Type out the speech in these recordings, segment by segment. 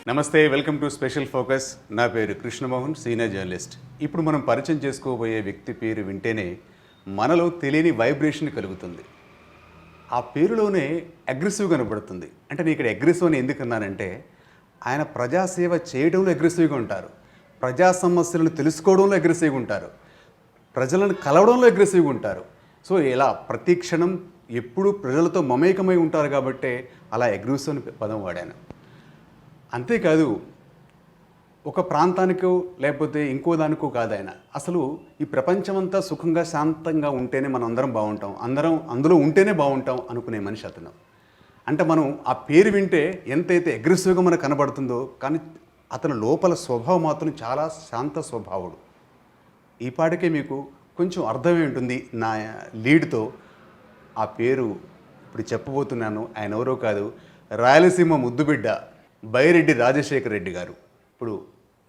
నమస్తే, welcome to special focus. నా పేరు కృష్ణమోహన్, సీనియర్ జర్నలిస్ట్. ఇప్పుడు మనం పరిచయం చేసుకోబోయే వ్యక్తి పేరు వింటేనే మనలో తెలియని వైబ్రేషన్ కలుగుతుంది. ఆ పేరులోనే అగ్రెసివ్ కనబడుతుంది. అంటే నేను ఇక్కడ అగ్రెసివ్ అని ఎందుకు అన్నానంటే, ఆయన ప్రజాసేవ చేయడంలో అగ్రెసివ్గా ఉంటారు, ప్రజా సమస్యలను తెలుసుకోవడంలో అగ్రెసివ్గా ఉంటారు, ప్రజలను కలవడంలో అగ్రెసివ్గా ఉంటారు. సో ఇలా ప్రతి క్షణం ఎప్పుడూ ప్రజలతో మమేకమై ఉంటారు కాబట్టే అలా అగ్రెసివ్ అని పదం వాడాను. అంతేకాదు, ఒక ప్రాంతానికో లేకపోతే ఇంకో దానికో కాదు ఆయన. అసలు ఈ ప్రపంచమంతా సుఖంగా శాంతంగా ఉంటేనే మనం అందరం బాగుంటాం, అందరం అందులో ఉంటేనే బాగుంటాం అనుకునే మనిషి అతను. అంటే మనం ఆ పేరు వింటే ఎంతైతే అగ్రెసివ్గా మనకు కనబడుతుందో, కానీ అతని లోపల స్వభావం మాత్రం చాలా శాంత స్వభావుడు. ఈ పాటికే మీకు కొంచెం అర్థమై ఉంటుంది నా లీడ్తో. ఆ పేరు ఇప్పుడు చెప్పబోతున్నాను. ఆయన ఎవరో కాదు, రాయలసీమ ముద్దుబిడ్డ బైరెడ్డి రాజశేఖర రెడ్డి గారు. ఇప్పుడు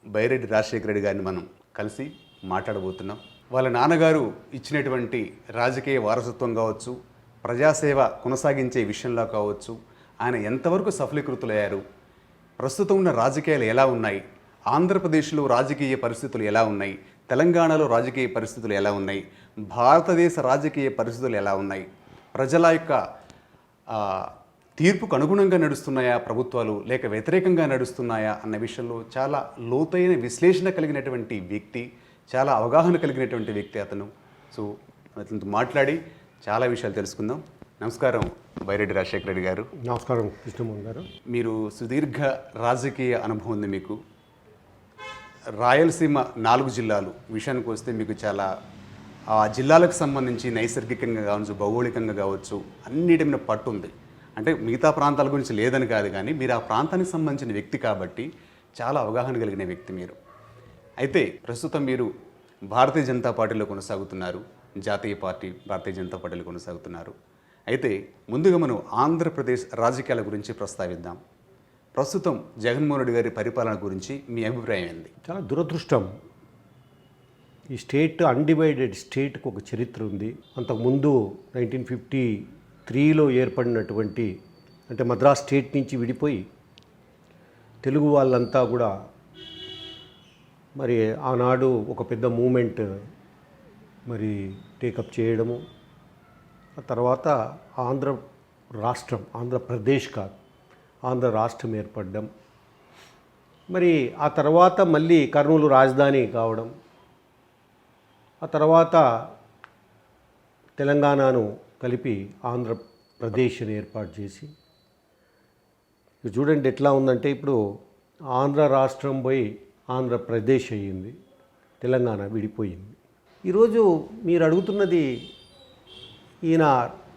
బైరెడ్డి రాజశేఖర రెడ్డి గారిని మనం కలిసి మాట్లాడబోతున్నాం. వాళ్ళ నాన్నగారు ఇచ్చినటువంటి రాజకీయ వారసత్వం కావచ్చు, ప్రజాసేవ కొనసాగించే విషయంలో కావచ్చు, ఆయన ఎంతవరకు సఫలీకృతులయ్యారు, ప్రస్తుతం ఉన్న రాజకీయాలు ఎలా ఉన్నాయి, ఆంధ్రప్రదేశ్లో రాజకీయ పరిస్థితులు ఎలా ఉన్నాయి, తెలంగాణలో రాజకీయ పరిస్థితులు ఎలా ఉన్నాయి, భారతదేశ రాజకీయ పరిస్థితులు ఎలా ఉన్నాయి, ప్రజల యొక్క తీర్పుకు అనుగుణంగా నడుస్తున్నాయా ప్రభుత్వాలు, లేక వ్యతిరేకంగా నడుస్తున్నాయా అన్న విషయంలో చాలా లోతైన విశ్లేషణ కలిగినటువంటి వ్యక్తి, చాలా అవగాహన కలిగినటువంటి వ్యక్తి అతను. సో అతనితో మాట్లాడి చాలా విషయాలు తెలుసుకుందాం. నమస్కారం బైరెడ్డి రాజశేఖర రెడ్డి గారు. నమస్కారం కృష్ణమోహన్ గారు. మీరు సుదీర్ఘ రాజకీయ అనుభవం ఉంది మీకు. రాయలసీమ 4 జిల్లాలు విషయానికి వస్తే మీకు చాలా ఆ జిల్లాలకు సంబంధించి నైసర్గికంగా కావచ్చు, భౌగోళికంగా కావచ్చు, అన్నిటి మీద పట్టు ఉంది. అంటే మిగతా ప్రాంతాల గురించి లేదని కాదు, కానీ మీరు ఆ ప్రాంతానికి సంబంధించిన వ్యక్తి కాబట్టి చాలా అవగాహన కలిగిన వ్యక్తి మీరు. అయితే ప్రస్తుతం మీరు భారతీయ జనతా పార్టీలో కొనసాగుతున్నారు, జాతీయ పార్టీ భారతీయ జనతా పార్టీలో కొనసాగుతున్నారు. అయితే ముందుగా మనం ఆంధ్రప్రదేశ్ రాజకీయాల గురించి ప్రస్తావిద్దాం. ప్రస్తుతం జగన్మోహన్ రెడ్డి గారి పరిపాలన గురించి మీ అభిప్రాయం ఏంది? చాలా దురదృష్టం. ఈ స్టేట్ అన్డివైడెడ్ స్టేట్కి ఒక చరిత్ర ఉంది. అంతకుముందు 1953లో ఏర్పడినటువంటి, అంటే మద్రాస్ స్టేట్ నుంచి విడిపోయి తెలుగు వాళ్ళంతా కూడా మరి ఆనాడు ఒక పెద్ద మూమెంట్ మరి టేకప్ చేయడము, ఆ తర్వాత ఆంధ్ర రాష్ట్రం, ఆంధ్రప్రదేశ్ కాదు ఆంధ్ర రాష్ట్రం ఏర్పడడం, మరి ఆ తర్వాత మళ్ళీ కర్నూలు రాజధాని కావడం, ఆ తర్వాత తెలంగాణను కలిపి ఆంధ్రప్రదేశ్ని ఏర్పాటు చేసి, చూడండి ఎట్లా ఉందంటే ఇప్పుడు ఆంధ్ర రాష్ట్రం పోయి ఆంధ్రప్రదేశ్ అయ్యింది, తెలంగాణ విడిపోయింది. ఈరోజు మీరు అడుగుతున్నది, ఈయన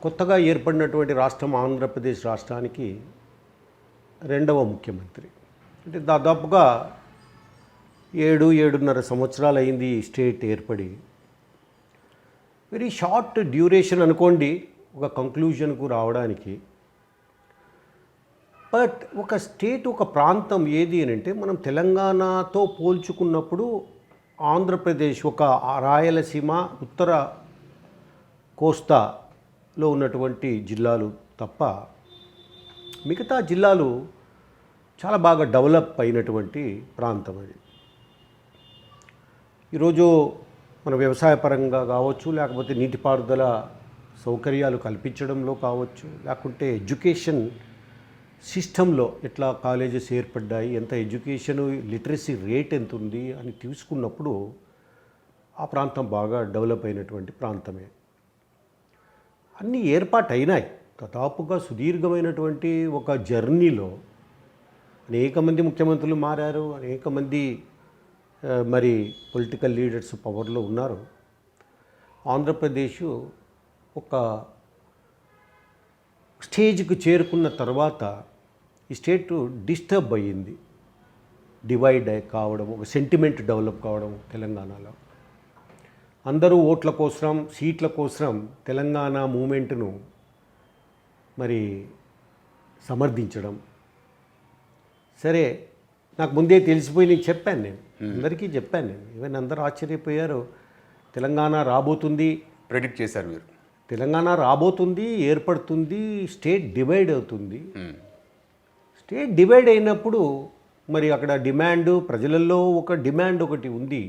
కొత్తగా ఏర్పడినటువంటి రాష్ట్రం ఆంధ్రప్రదేశ్ రాష్ట్రానికి 2వ ముఖ్యమంత్రి. అంటే దాదాపుగా 7-7.5 సంవత్సరాలు అయింది ఈ స్టేట్ ఏర్పడి. వెరీ షార్ట్ డ్యూరేషన్ అనుకోండి ఒక కంక్లూజన్కు రావడానికి. బట్ ఒక స్టేట్, ఒక ప్రాంతం ఏది అని అంటే, మనం తెలంగాణతో పోల్చుకున్నప్పుడు ఆంధ్రప్రదేశ్ ఒక రాయలసీమ, ఉత్తర కోస్తాలో ఉన్నటువంటి జిల్లాలు తప్ప మిగతా జిల్లాలు చాలా బాగా డెవలప్ అయినటువంటి ప్రాంతం అది. ఈరోజు మన వ్యవసాయ పరంగా కావచ్చు, లేకపోతే నీటిపారుదల సౌకర్యాలు కల్పించడంలో కావచ్చు, లేకుంటే ఎడ్యుకేషన్ సిస్టంలో ఎట్లా కాలేజెస్ ఏర్పడ్డాయి, ఎంత ఎడ్యుకేషన్ లిటరసీ రేట్ ఎంత ఉంది అని తీసుకున్నప్పుడు ఆ ప్రాంతం బాగా డెవలప్ అయినటువంటి ప్రాంతమే. అన్నీ ఏర్పాటైనాయి. దాదాపుగా సుదీర్ఘమైనటువంటి ఒక జర్నీలో అనేక మంది ముఖ్యమంత్రులు మారారు, అనేక మంది మరి పొలిటికల్ లీడర్స్ పవర్లో ఉన్నారు. ఆంధ్రప్రదేశ్ ఒక స్టేజ్కి చేరుకున్న తర్వాత ఈ స్టేట్ డిస్టర్బ్ అయ్యింది, డివైడ్ కావడం, ఒక సెంటిమెంట్ డెవలప్ కావడం తెలంగాణలో. అందరూ ఓట్ల కోసం, సీట్ల కోసం తెలంగాణ మూమెంట్ను మరి సమర్థించడం. సరే, నాకు ముందే తెలిసిపోయి నేను చెప్పాను, నేను అందరికీ చెప్పాను, నేను ఈవెన్ అందరూ ఆశ్చర్యపోయారు. తెలంగాణ రాబోతుంది ప్రెడిక్ట్ చేశారు మీరు. తెలంగాణ రాబోతుంది, ఏర్పడుతుంది, స్టేట్ డివైడ్ అవుతుంది. స్టేట్ డివైడ్ అయినప్పుడు మరి అక్కడ డిమాండ్ ప్రజలలో ఒక డిమాండ్ ఒకటి ఉంది,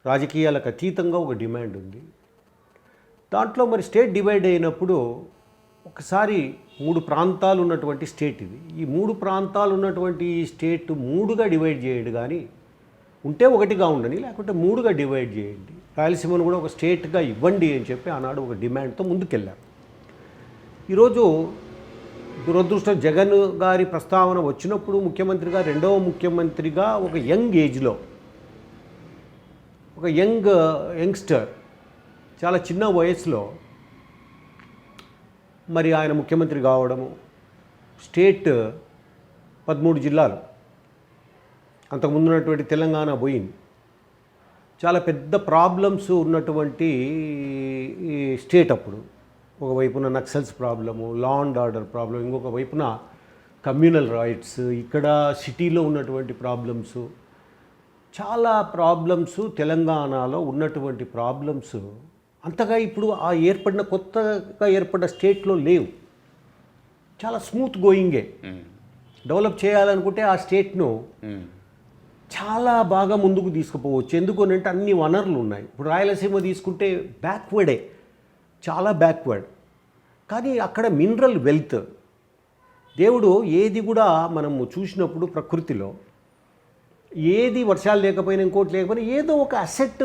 రాజకీయాలకు అతీతంగా ఒక డిమాండ్ ఉంది. దాంట్లో మరి స్టేట్ డివైడ్ అయినప్పుడు ఒకసారి 3 ప్రాంతాలు ఉన్నటువంటి స్టేట్ ఇది. ఈ 3 ప్రాంతాలు ఉన్నటువంటి ఈ స్టేట్ 3గా డివైడ్ చేయడు, కానీ ఉంటే 1గా ఉండని, లేకుంటే 3గా డివైడ్ చేయండి, రాయలసీమను కూడా ఒక స్టేట్గా ఇవ్వండి అని చెప్పి ఆనాడు ఒక డిమాండ్తో ముందుకెళ్ళారు. ఈరోజు దురదృష్టం జగన్ గారి ప్రస్తావన వచ్చినప్పుడు ముఖ్యమంత్రిగా, రెండవ ముఖ్యమంత్రిగా ఒక యంగ్ ఏజ్లో ఒక యంగ్స్టర్ చాలా చిన్న వయసులో మరి ఆయన ముఖ్యమంత్రి కావడము, స్టేట్ 13 జిల్లాలు, అంతకుముందు ఉన్నటువంటి తెలంగాణ పోయింది, చాలా పెద్ద ప్రాబ్లమ్స్ ఉన్నటువంటి ఈ స్టేట్ అప్పుడు. ఒకవైపున Naxals problem, law and order problem, ఇంకొక వైపున కమ్యూనల్ రైట్స్, ఇక్కడ సిటీలో ఉన్నటువంటి ప్రాబ్లమ్స్, చాలా ప్రాబ్లమ్స్ తెలంగాణలో ఉన్నటువంటి ప్రాబ్లమ్స్ అంతగా ఇప్పుడు ఆ కొత్తగా ఏర్పడిన స్టేట్లో లేవు. చాలా స్మూత్ గోయింగే. డెవలప్ చేయాలనుకుంటే ఆ స్టేట్ను చాలా బాగా ముందుకు తీసుకుపోవచ్చు. ఎందుకనంటే అన్ని వనరులు ఉన్నాయి. ఇప్పుడు రాయలసీమ తీసుకుంటే బ్యాక్వర్డే, చాలా బ్యాక్వర్డ్, కానీ అక్కడ మినరల్ వెల్త్, దేవుడు ఏది కూడా మనము చూసినప్పుడు ప్రకృతిలో ఏది వర్షాలు లేకపోయినా ఇంకోటి లేకపోయినా ఏదో ఒక అసెట్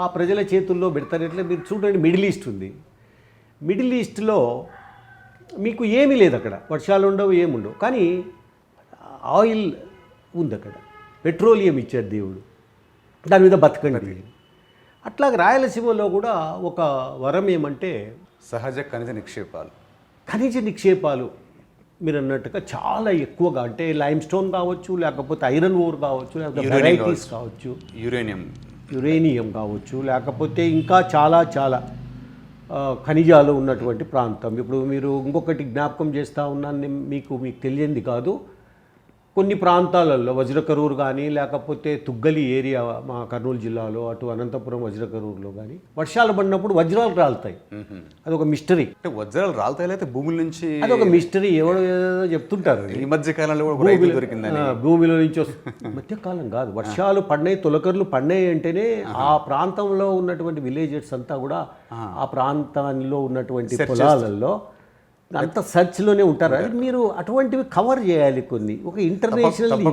ఆ ప్రజల చేతుల్లో పెడతారు. ఎట్లా మీరు చూడండి, మిడిల్ ఈస్ట్ ఉంది. మిడిల్ ఈస్ట్లో మీకు ఏమీ లేదు, అక్కడ వర్షాలు ఉండవు, ఏముండవు, కానీ ఆయిల్ ఉంది అక్కడ, పెట్రోలియం ఇచ్చారు దేవుడు, దాని మీద బతకండి. అట్లాగే రాయలసీమలో కూడా ఒక వరం ఏమంటే సహజ ఖనిజ నిక్షేపాలు మీరు అన్నట్టుగా చాలా ఎక్కువగా, అంటే లైమ్ స్టోన్ కావచ్చు, లేకపోతే ఐరన్ ఓర్ కావచ్చు, లేకపోతే వెరైటీస్ కావచ్చు, యురేనియం కావచ్చు, లేకపోతే ఇంకా చాలా ఖనిజాలు ఉన్నటువంటి ప్రాంతం. ఇప్పుడు మీరు ఇంకొకటి జ్ఞాపకం చేస్తూ ఉన్నాను, మీకు తెలియంది కాదు, కొన్ని ప్రాంతాలలో వజ్రకరూరు కానీ, లేకపోతే తుగ్గలి ఏరియా మా కర్నూలు జిల్లాలో, అటు అనంతపురం వజ్రకరూరులో కానీ వర్షాలు పడినప్పుడు వజ్రాలు రాలుతాయి. అదొక మిస్టరీ. అంటే వజ్రాలు రాలుతాయి లేకపోతే భూముల నుంచి, అదొక మిస్టరీ. ఎవడో ఏదో చెప్తుంటారు. ఈ మధ్య కాలంలో భూమిలో నుంచి మధ్యకాలం కాదు, వర్షాలు పడినాయి, తొలకర్లు పడినాయి అంటేనే ఆ ప్రాంతంలో ఉన్నటువంటి విలేజర్స్ అంతా కూడా ఆ ప్రాంతంలో ఉన్నటువంటి పొలాలలో అంత సర్చ్లోనే ఉంటారు. మీరు అటువంటివి కవర్ చేయాలి. కొన్ని ఒక ఇంటర్నేషనల్,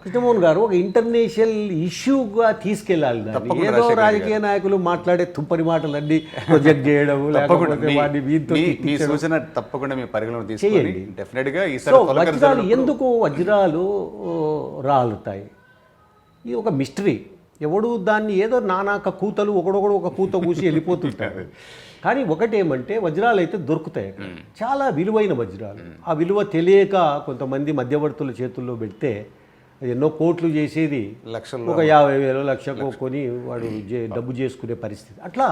కృష్ణమోహన్ గారు, ఒక ఇంటర్నేషనల్ ఇష్యూగా తీసుకెళ్ళాలి దాన్ని. ఏదో రాజకీయ నాయకులు మాట్లాడే తుప్పని మాటలన్నీ ప్రొజెక్ట్ చేయడం, తప్పకుండా మీ పరిగణన తీసుకోండి. డెఫినెట్గా వజ్రాలు ఎందుకు వజ్రాలు రాలుతాయి, ఇది ఒక మిస్టరీ. ఎవడు దాన్ని ఏదో నానాక కూతలు ఒకడొకడు ఒక కూత కూసి వెళ్ళిపోతుంటారు. కానీ ఒకటేమంటే వజ్రాలు అయితే దొరుకుతాయి, చాలా విలువైన వజ్రాలు. ఆ విలువ తెలియక కొంతమంది మధ్యవర్తుల చేతుల్లో పెడితే ఎన్నో కోట్లు చేసేది ఒక 50,000 లక్షకు కొని వాడు డబ్బు చేసుకునే పరిస్థితి. అట్లా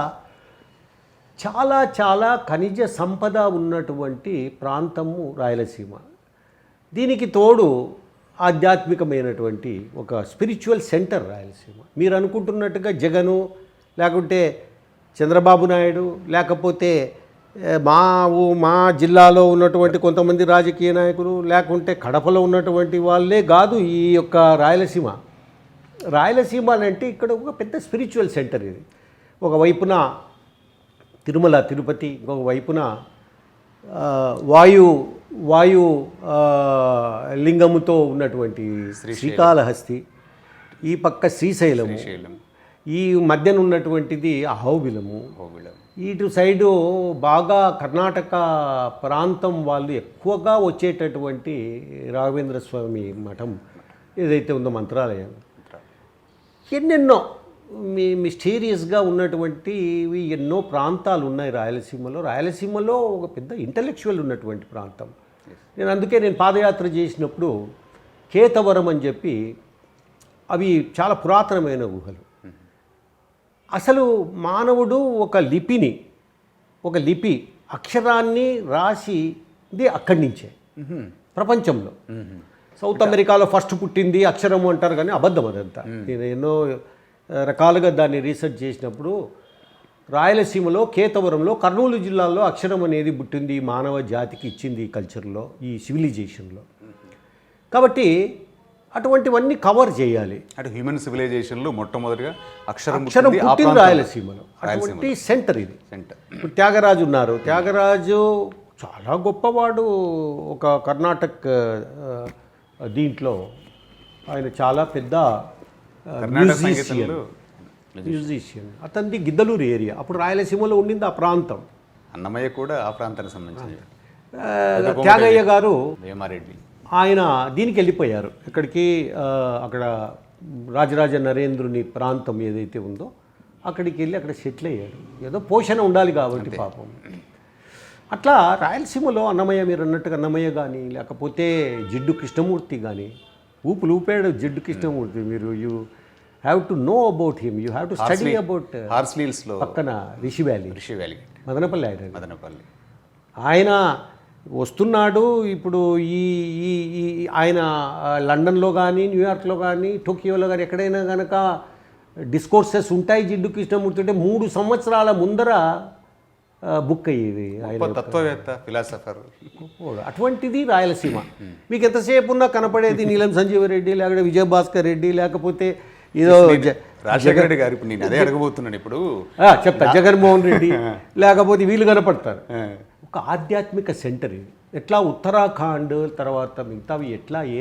చాలా ఖనిజ సంపద ఉన్నటువంటి ప్రాంతము రాయలసీమ. దీనికి తోడు ఆధ్యాత్మికమైనటువంటి ఒక స్పిరిచువల్ సెంటర్ రాయలసీమ. మీరు అనుకుంటున్నట్టుగా జగను, లేకుంటే చంద్రబాబు నాయుడు, లేకపోతే మా జిల్లాలో ఉన్నటువంటి కొంతమంది రాజకీయ నాయకులు, లేకుంటే కడపలో ఉన్నటువంటి వాళ్ళే కాదు ఈ యొక్క రాయలసీమ అంటే ఇక్కడ ఒక పెద్ద స్పిరిచువల్ సెంటర్ ఇది. ఒకవైపున తిరుమల తిరుపతి, ఇంకొక వైపున వాయు లింగముతో ఉన్నటువంటి శ్రీకాళహస్తి, ఈ పక్క శ్రీశైలము, ఈ మధ్యన ఉన్నటువంటిది అహోబిలము. ఇటు సైడు బాగా కర్ణాటక ప్రాంతం వాళ్ళు ఎక్కువగా వచ్చేటటువంటి రాఘవేంద్ర స్వామి మఠం ఏదైతే ఉందో మంత్రాలయం, ఎన్నెన్నో మిస్టీరియస్గా ఉన్నటువంటి ఎన్నో ప్రాంతాలు ఉన్నాయి రాయలసీమలో. రాయలసీమలో ఒక పెద్ద ఇంటలెక్చువల్ ఉన్నటువంటి ప్రాంతం. అందుకే నేను పాదయాత్ర చేసినప్పుడు కేతవరం అని చెప్పి, అవి చాలా పురాతనమైన గుహలు. అసలు మానవుడు ఒక లిపి అక్షరాన్ని రాసింది అక్కడి నుంచే ప్రపంచంలో. సౌత్ అమెరికాలో ఫస్ట్ పుట్టింది అక్షరము అంటారు, కానీ అబద్ధం అదంతా. నేను ఎన్నో రకాలుగా దాన్ని రీసెర్చ్ చేసినప్పుడు రాయలసీమలో కేతవరంలో కర్నూలు జిల్లాలో అక్షరం అనేది పుట్టింది, మానవ జాతికి ఇచ్చింది ఈ కల్చర్లో, ఈ సివిలైజేషన్లో. కాబట్టి అటువంటివన్నీ కవర్ చేయాలి. అంటే హ్యూమన్ సివిలైజేషన్లో మొట్టమొదటిగా అక్షరం అక్షరం పుట్టింది ఆ పుట్టింది ప్రాంతంలో. రాయలసీమలో. అటువంటి సెంటర్ ఇది. సెంటర్. ఇప్పుడు త్యాగరాజు ఉన్నారు. త్యాగరాజు చాలా గొప్పవాడు. ఒక కర్ణాటక దీంట్లో ఆయన చాలా పెద్ద కర్ణాటక సంగీతంలో మ్యూజిషియన్. అతనిది గిద్దలూరు ఏరియా. అప్పుడు రాయలసీమలో ఉండింది ఆ ప్రాంతం. అన్నమయ్య కూడా ఆ ప్రాంతానికి సంబంధించింది. త్యాగయ్య గారు వేమారెడ్డి ఆయన దీనికి వెళ్ళిపోయారు. ఇక్కడికి అక్కడ రాజరాజ నరేంద్రుని ప్రాంతం ఏదైతే ఉందో అక్కడికి వెళ్ళి అక్కడ సెటిల్ అయ్యాడు. ఏదో పోషణ ఉండాలి కాబట్టి పాపం. అట్లా రాయలసీమలో అన్నమయ్య, మీరు అన్నట్టుగా అన్నమయ్య కానీ లేకపోతే జిడ్డు కృష్ణమూర్తి కానీ, ఊపాడు జిడ్డు కృష్ణమూర్తి. మీరు you have to know about him, you have to study about. హార్స్లీల్స్లో పక్కన రిషి వ్యాలీ, మదనపల్లి మదనపల్లి ఆయన వస్తున్నాడు. ఇప్పుడు ఈ ఈ ఆయన లండన్లో కానీ, న్యూయార్క్లో కానీ, టోకియోలో కానీ ఎక్కడైనా కనుక డిస్కోర్సెస్ ఉంటాయి జిడ్డు కృష్ణమూర్తి అంటే 3 సంవత్సరాల ముందర బుక్ అయ్యేవి. ఆయన తత్వవేత్త, ఫిలాసఫర్. అటువంటిది రాయలసీమ. మీకు ఎంతసేపు ఉన్నా కనపడేది నీలం సంజీవరెడ్డి, లేకపోతే విజయభాస్కర్ రెడ్డి, లేకపోతే ఏదో రాజశేఖర రెడ్డి గారు. ఇప్పుడు నేను అదే అడగబోతున్నాను. ఇప్పుడు చెప్తా, జగన్మోహన్ రెడ్డి, లేకపోతే వీళ్ళు కనపడతారు. ఒక ఆధ్యాత్మిక సెంటర్ ఇది. ఎట్లా ఉత్తరాఖండ్ తర్వాత మిగతావి ఎట్లా ఏ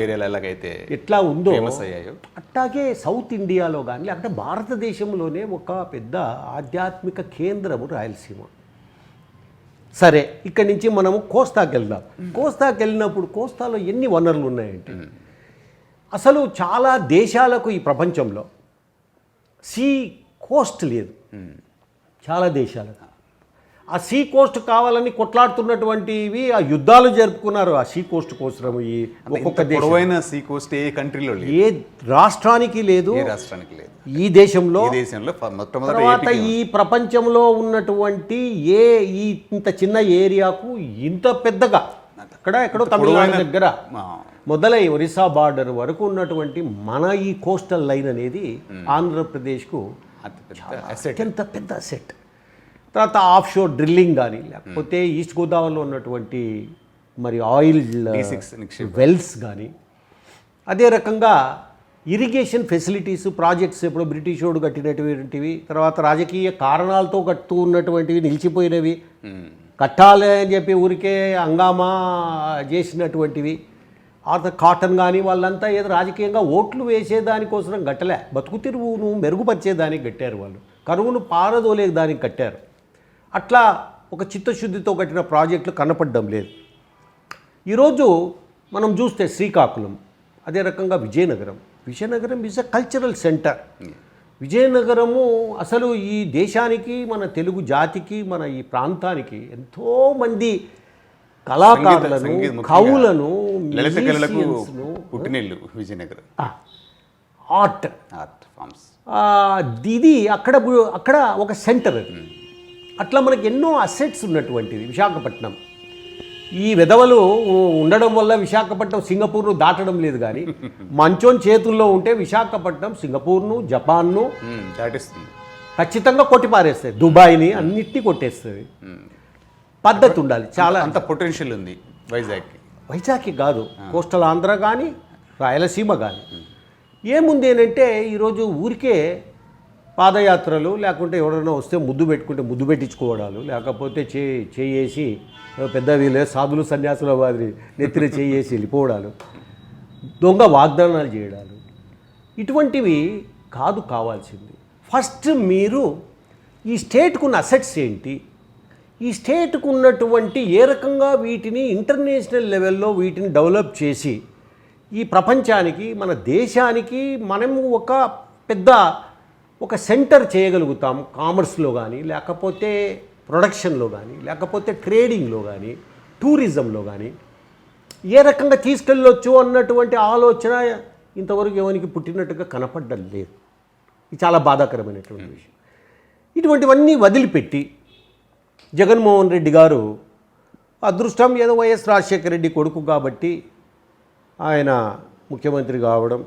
ఏరియాలకైతే ఎట్లా ఉందో అయ్యాయో అట్లాగే సౌత్ ఇండియాలో కానీ లేకపోతే భారతదేశంలోనే ఒక పెద్ద ఆధ్యాత్మిక కేంద్రము రాయలసీమ. సరే, ఇక్కడి నుంచి మనము కోస్తాకి వెళ్దాం. కోస్తాకి వెళ్ళినప్పుడు కోస్తాలో ఎన్ని వనరులు ఉన్నాయంటే అసలు చాలా దేశాలకు ఈ ప్రపంచంలో సీ కోస్ట్ లేదు. చాలా దేశాలకు ఆ సీ కోస్ట్ కావాలని కొట్లాడుతున్నటువంటివి ఆ యుద్ధాలు జరుపుకున్నారు ఆ సీ కోస్ట్ కోసం. ఈ ఒక్కొక్క దేశమైన సీ కోస్ట్ ఏ కంట్రీలో లేదు, ఏ రాష్ట్రానికి లేదు, ఈ దేశంలో. తర్వాత ఈ ప్రపంచంలో ఉన్నటువంటి ఈ ఇంత చిన్న ఏరియాకు ఇంత పెద్దగా అక్కడ ఎక్కడో తమిళనాడు దగ్గర మొదలై ఒరిస్సా బార్డర్ వరకు ఉన్నటువంటి మన ఈ కోస్టల్ లైన్ అనేది ఆంధ్రప్రదేశ్కు అత్యంత పెద్ద అసెట్. తర్వాత ఆఫ్ షోర్ డ్రిల్లింగ్ కానీ లేకపోతే ఈస్ట్ గోదావరిలో ఉన్నటువంటి మరి ఆయిల్ వెల్స్ కానీ, అదే రకంగా ఇరిగేషన్ ఫెసిలిటీస్ ప్రాజెక్ట్స్ ఎప్పుడో బ్రిటిష్ వాడు కట్టినటువంటివి, తర్వాత రాజకీయ కారణాలతో కడుతూ ఉన్నటువంటివి నిలిచిపోయినవి, కట్టాలి అని చెప్పి ఊరికే హంగామా చేసినటువంటివి. ఆ కాటన్ కానీ వాళ్ళంతా ఏదో రాజకీయంగా ఓట్లు వేసేదానికోసం కట్టలే, బతుకు తెరువును మెరుగుపరిచేదానికి కట్టారు వాళ్ళు, కరువును పారదోలే దానికి కట్టారు. అట్లా ఒక చిత్తశుద్ధితో కట్టిన ప్రాజెక్టులు కనపడడం లేదు. ఈరోజు మనం చూస్తే శ్రీకాకుళం, అదే రకంగా Vizianagaram is a cultural centre. Vizianagaram అసలు ఈ దేశానికి, మన తెలుగు జాతికి, మన ఈ ప్రాంతానికి ఎంతోమంది కళాకారులను, కవులను, పుట్టినిల్లు విజయనగరం. ఆర్ట్ ఫార్మ్స్ ఇది అక్కడ ఒక సెంటర్ అది. అట్లా మనకి ఎన్నో అసెట్స్ ఉన్నటువంటిది విశాఖపట్నం. ఈ విధవలు ఉండడం వల్ల విశాఖపట్నం సింగపూర్ను దాటడం లేదు. కానీ మంచోని చేతుల్లో ఉంటే విశాఖపట్నం సింగపూర్ను, జపాన్ను దాటిస్తుంది, ఖచ్చితంగా కొట్టిపారేస్తుంది. దుబాయ్ని అన్నిటినీ కొట్టేస్తుంది. పద్ధతి ఉండాలి. చాలా అంత పొటెన్షియల్ ఉంది వైజాగ్కి కాదు, కోస్టల్ ఆంధ్ర కానీ రాయలసీమ కానీ. ఏముంది ఏంటంటే ఈరోజు ఊరికే పాదయాత్రలు, లేకుంటే ఎవరైనా వస్తే ముద్దు పెట్టుకుంటే ముద్దు పెట్టించుకోవడాలు, లేకపోతే చేసి పెద్ద వీళ్ళే సాధులు సన్యాసుల వారి నెత్తిన చేసి వెళ్ళిపోవడాలు, దొంగ వాగ్దానాలు చేయడాలు, ఇటువంటివి కాదు కావాల్సింది. ఫస్ట్ మీరు ఈ స్టేట్కు ఉన్న అసెట్స్ ఏంటి, ఈ స్టేట్కు ఉన్నటువంటి ఏ రకంగా వీటిని ఇంటర్నేషనల్ లెవెల్లో వీటిని డెవలప్ చేసి ఈ ప్రపంచానికి, మన దేశానికి మనము ఒక పెద్ద సెంటర్ చేయగలుగుతాం. కామర్స్లో కానీ, లేకపోతే ప్రొడక్షన్లో కానీ, లేకపోతే ట్రేడింగ్లో కానీ, టూరిజంలో కానీ ఏ రకంగా తీసుకెళ్ళొచ్చు అన్నటువంటి ఆలోచన ఇంతవరకు ఎవరికి పుట్టినట్టుగా కనపడడం లేదు. ఇది చాలా బాధాకరమైనటువంటి విషయం. ఇటువంటివన్నీ వదిలిపెట్టి జగన్మోహన్ రెడ్డి గారు అదృష్టం ఏదో వైఎస్ రాజశేఖర రెడ్డి కొడుకు కాబట్టి ఆయన ముఖ్యమంత్రి కావడం,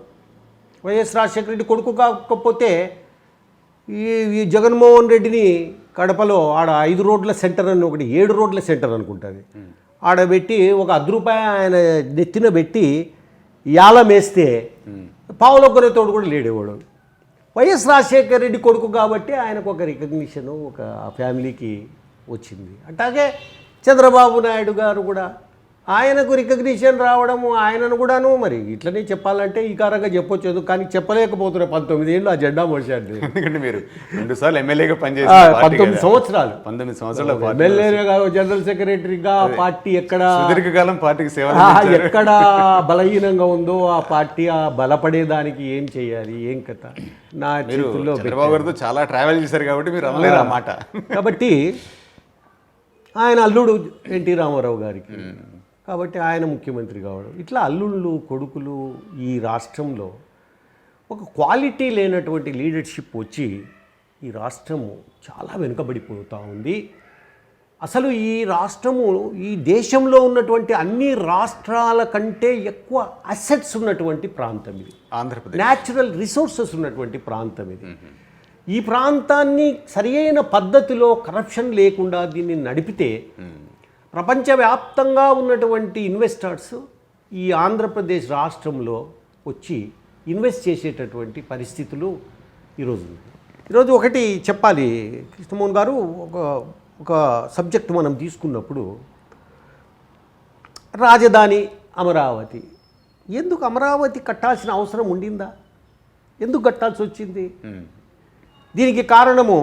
వైఎస్ రాజశేఖర రెడ్డి కొడుకు కాకపోతే ఈ జగన్మోహన్ రెడ్డిని కడపలో ఆడ 5 రోడ్ల సెంటర్ అని ఒకటి 7 రోడ్ల సెంటర్ అనుకుంటుంది, ఆడబెట్టి ఒక ₹10 ఆయన నెత్తిన పెట్టి యాలం వేస్తే పావులో కొనేతోడు కూడా లేడేవాడు. వైఎస్ రాజశేఖర రెడ్డి కొడుకు కాబట్టి ఆయనకు ఒక రికగ్నిషను ఒక ఫ్యామిలీకి వచ్చింది. అట్లాగే చంద్రబాబు నాయుడు గారు కూడా ఆయనకు రికగ్నిషన్ రావడము, ఆయనను కూడాను మరి ఇట్లనే చెప్పాలంటే ఈ కారంగా చెప్పొచ్చు, కానీ చెప్పలేకపోతున్నాయి. 19 ఏళ్ళు ఆ జెండా మోసాడు. ఎందుకంటే మీరు 2 సార్లు ఎమ్మెల్యేగా పనిచేశారు. 19 సంవత్సరాలు 19 సంవత్సరాల ఎమ్మెల్యేగా, జనరల్ సెక్రటరీగా పార్టీ ఎక్కడ సుదీర్ఘకాలం పార్టీకి సేవ ఎక్కడ బలహీనంగా ఉందో ఆ పార్టీ ఆ బలపడేదానికి ఏం చేయాలి, ఏం కథ నా చేతుల్లో. చంద్రబాబు గారితో చాలా ట్రావెల్ చేశారు కాబట్టి మీరు అనలేరు ఆ మాట. కాబట్టి ఆయన అల్లుడు ఎన్టీ రామారావు గారికి, కాబట్టి ఆయన ముఖ్యమంత్రి కావడం, ఇట్లా అల్లుళ్ళు కొడుకులు ఈ రాష్ట్రంలో ఒక క్వాలిటీ లేనటువంటి లీడర్షిప్ వచ్చి ఈ రాష్ట్రము చాలా వెనుకబడిపోతూ ఉంది. అసలు ఈ రాష్ట్రము ఈ దేశంలో ఉన్నటువంటి అన్ని రాష్ట్రాల కంటే ఎక్కువ అసెట్స్ ఉన్నటువంటి ప్రాంతం ఇది. ఆంధ్రప్రదేశ్ న్యాచురల్ రిసోర్సెస్ ఉన్నటువంటి ప్రాంతం ఇది. ఈ ప్రాంతాన్ని సరియైన పద్ధతిలో కరప్షన్ లేకుండా దీన్ని నడిపితే ప్రపంచవ్యాప్తంగా ఉన్నటువంటి ఇన్వెస్టర్స్ ఈ ఆంధ్రప్రదేశ్ రాష్ట్రంలో వచ్చి ఇన్వెస్ట్ చేసేటటువంటి పరిస్థితులు ఈరోజు ఒకటి చెప్పాలి కృష్ణమోహన్ గారు. ఒక సబ్జెక్ట్ మనం తీసుకున్నప్పుడు రాజధాని అమరావతి, ఎందుకు అమరావతి కట్టాల్సిన అవసరం ఉండిందా? ఎందుకు కట్టాల్సి వచ్చింది? దీనికి కారణము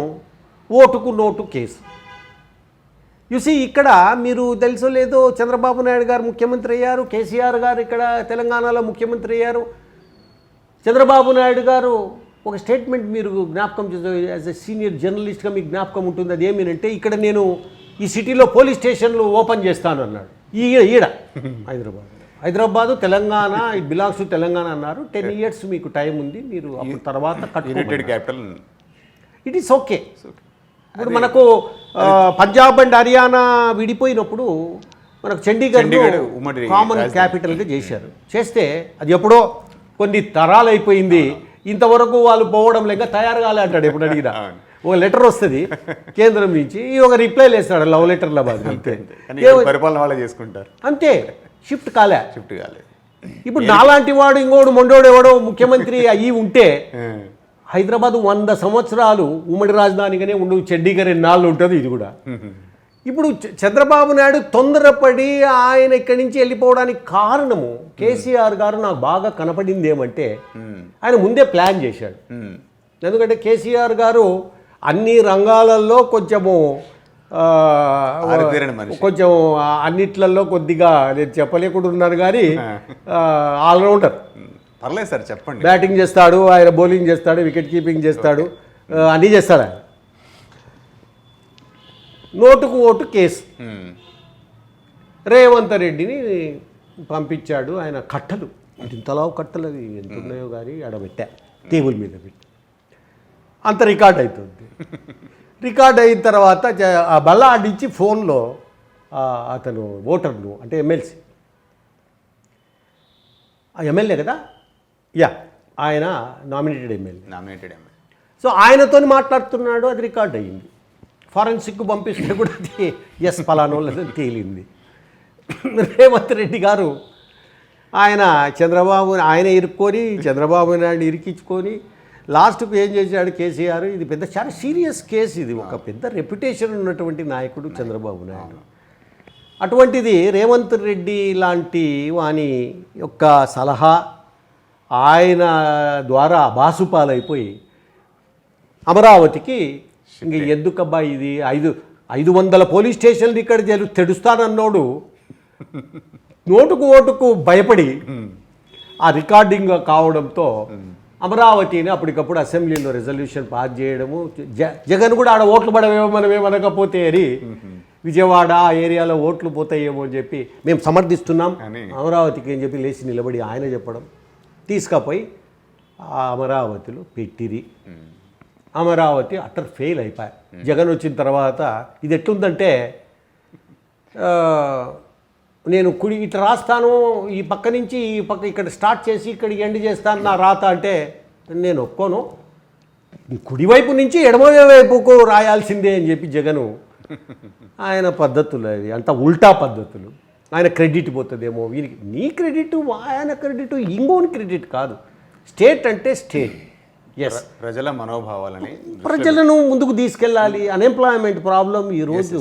ఓటుకు నోటు కేసు. యూసీ ఇక్కడ మీరు తెలుసో లేదో చంద్రబాబు నాయుడు గారు ముఖ్యమంత్రి అయ్యారు, కేసీఆర్ గారు ఇక్కడ తెలంగాణలో ముఖ్యమంత్రి అయ్యారు. చంద్రబాబు నాయుడు గారు ఒక స్టేట్మెంట్ మీరు జ్ఞాపకం చేసే యాజ్ ఎ సీనియర్ జర్నలిస్ట్గా మీకు జ్ఞాపకం ఉంటుంది. అది ఏమేనంటే, ఇక్కడ నేను ఈ సిటీలో పోలీస్ స్టేషన్లు ఓపెన్ చేస్తాను అన్నాడు. ఈడ Hyderabad Telangana, it belongs to Telangana అన్నారు. 10 years మీకు టైం ఉంది, మీరు అప్పుడు తర్వాత United capital. It is okay. ఇప్పుడు మనకు పంజాబ్ అండ్ హర్యానా విడిపోయినప్పుడు మనకు చండీగఢ్ కామన్ క్యాపిటల్గా చేశారు. చేస్తే అది ఎప్పుడో కొన్ని తరాలు అయిపోయింది, ఇంతవరకు వాళ్ళు పోవడం లేక తయారు కాలే అంటాడు. ఎప్పుడు అడిగినా ఒక లెటర్ వస్తుంది కేంద్రం నుంచి, ఈ ఒక రిప్లై లేస్తాడు లవ్ లెటర్ల బాధ. అంతే, పరిపాలన వాళ్ళే చేసుకుంటారు. అంతే, షిఫ్ట్ కాలే. కాలే. ఇప్పుడు నాలాంటి వాడు ఇంకోడు మొండోడు ఎవడో ముఖ్యమంత్రి అయ్యి ఉంటే హైదరాబాద్ 100 సంవత్సరాలు ఉమ్మడి రాజధానిగానే ఉండు, చండీగఢ్ ఎన్నాళ్ళు ఉంటుంది. ఇది కూడా ఇప్పుడు చంద్రబాబు నాయుడు తొందరపడి ఆయన ఇక్కడి నుంచి వెళ్ళిపోవడానికి కారణము కేసీఆర్ గారు నాకు బాగా కనపడింది ఏమంటే, ఆయన ముందే ప్లాన్ చేశాడు. ఎందుకంటే కేసీఆర్ గారు అన్ని రంగాలలో కొంచెం అన్నిట్లలో కొద్దిగా నేను చెప్పలేకుండా ఉన్నాను కానీ ఆల్రౌండర్. పర్లేదు సార్, చెప్పండి. బ్యాటింగ్ చేస్తాడు, ఆయన బౌలింగ్ చేస్తాడు, వికెట్ కీపింగ్ చేస్తాడు, అన్నీ చేస్తాడు ఆయన. నోటుకు ఓటు కేసు రేవంత్ రెడ్డిని పంపించాడు. ఆయన కట్టలు ఇంతలావు కట్టలు అవి ఎంత ఉన్నాయో కానీ ఆడబెట్టా, టేబుల్ మీద పెట్టి. అంత రికార్డ్ అవుతుంది. రికార్డ్ అయిన తర్వాత ఆ బల్ల ఆడించి ఫోన్లో అతను ఓటర్ను, అంటే ఎమ్మెల్సీ, ఆ ఎమ్మెల్యే కదా, ఆయన నామినేటెడ్ ఎమ్మెల్యే. సో ఆయనతో మాట్లాడుతున్నాడు, అది రికార్డ్ అయ్యింది. ఫారెన్సిక్ పంపిస్తే కూడా అది ఎస్ ఫలానో లేదని తేలింది. రేవంత్ రెడ్డి గారు ఆయన ఇరుక్కొని చంద్రబాబు నాయుడు ఇరికించుకొని లాస్ట్కు ఏం చేశాడు కేసీఆర్. ఇది చాలా సీరియస్ కేసు, ఇది ఒక పెద్ద రెప్యుటేషన్ ఉన్నటువంటి నాయకుడు చంద్రబాబు నాయుడు. అటువంటిది రేవంత్ రెడ్డి లాంటి వాని యొక్క సలహా ఆయన ద్వారా బాసుపాలైపోయి అమరావతికి ఇంక ఎందుకబ్బా ఇది 500 పోలీస్ స్టేషన్లు ఇక్కడ తెడుస్తానన్నోడు నోటుకు ఓటుకు భయపడి ఆ రికార్డింగ్ కావడంతో అమరావతిని అప్పటికప్పుడు అసెంబ్లీలో రెజల్యూషన్ పాస్ చేయడము, జగన్ కూడా ఆడ ఓట్లు పడవేమో మనమేమనకపోతే అని విజయవాడ ఆ ఏరియాలో ఓట్లు పోతాయేమో అని చెప్పి మేము సమర్థిస్తున్నాం అమరావతికి అని చెప్పి లేచి నిలబడి ఆయన చెప్పడం, తీసుకపోయి ఆ అమరావతిలో పెట్టిరి. అమరావతి అటర్ ఫెయిల్ అయిపోయి జగన్ వచ్చిన తర్వాత. ఇది ఎట్లుందంటే, నేను కుడి ఇట్లా రాస్తాను, ఈ పక్క నుంచి ఈ పక్క ఇక్కడ స్టార్ట్ చేసి ఇక్కడికి ఎండ్ చేస్తాను నా రాత అంటే నేను ఒప్పుకోను, కుడివైపు నుంచి ఎడమవైపుకు రాయాల్సిందే అని చెప్పి జగను ఆయన పద్ధతులు అవి అంత ఉల్టా పద్ధతులు. ఆయన క్రెడిట్ పోతుందేమో వీనికి. నీ క్రెడిట్, ఆయన క్రెడిట్, ఇంకోని క్రెడిట్ కాదు. స్టేట్ అంటే స్టేట్. ఎస్, ప్రజల మనోభావాలని ప్రజలను ముందుకు తీసుకెళ్ళాలి. అన్ఎంప్లాయ్మెంట్ ప్రాబ్లం ఈరోజు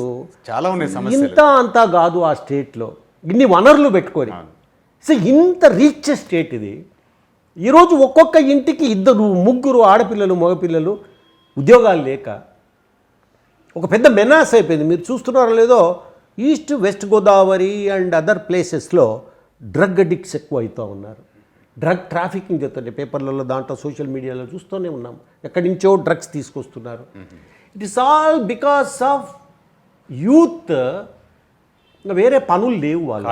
చాలా ఉన్నాయి సమస్యలు. ఇంత అంతా కాదు ఆ స్టేట్లో, ఇన్ని వనరులు పెట్టుకొని. సో ఇంత రిచ్ స్టేట్ ఇది. ఈరోజు ఒక్కొక్క ఇంటికి 2, 3 ఆడపిల్లలు, మగపిల్లలు ఉద్యోగాలు లేక ఒక పెద్ద మెనాస్ అయిపోయింది. మీరు చూస్తున్నారో లేదో, east west Godavari and other ప్లేసెస్లో డ్రగ్ అడిక్ట్స్ ఎక్కువ అవుతూ ఉన్నారు. డ్రగ్ ట్రాఫికింగ్ జరుగుతుంది పేపర్లలో, దాంట్లో సోషల్ మీడియాలో చూస్తూనే ఉన్నాం. ఎక్కడి నుంచో డ్రగ్స్ తీసుకొస్తున్నారు. It is all because of youth. ఇంకా వేరే పనులు లేవు, వాళ్ళు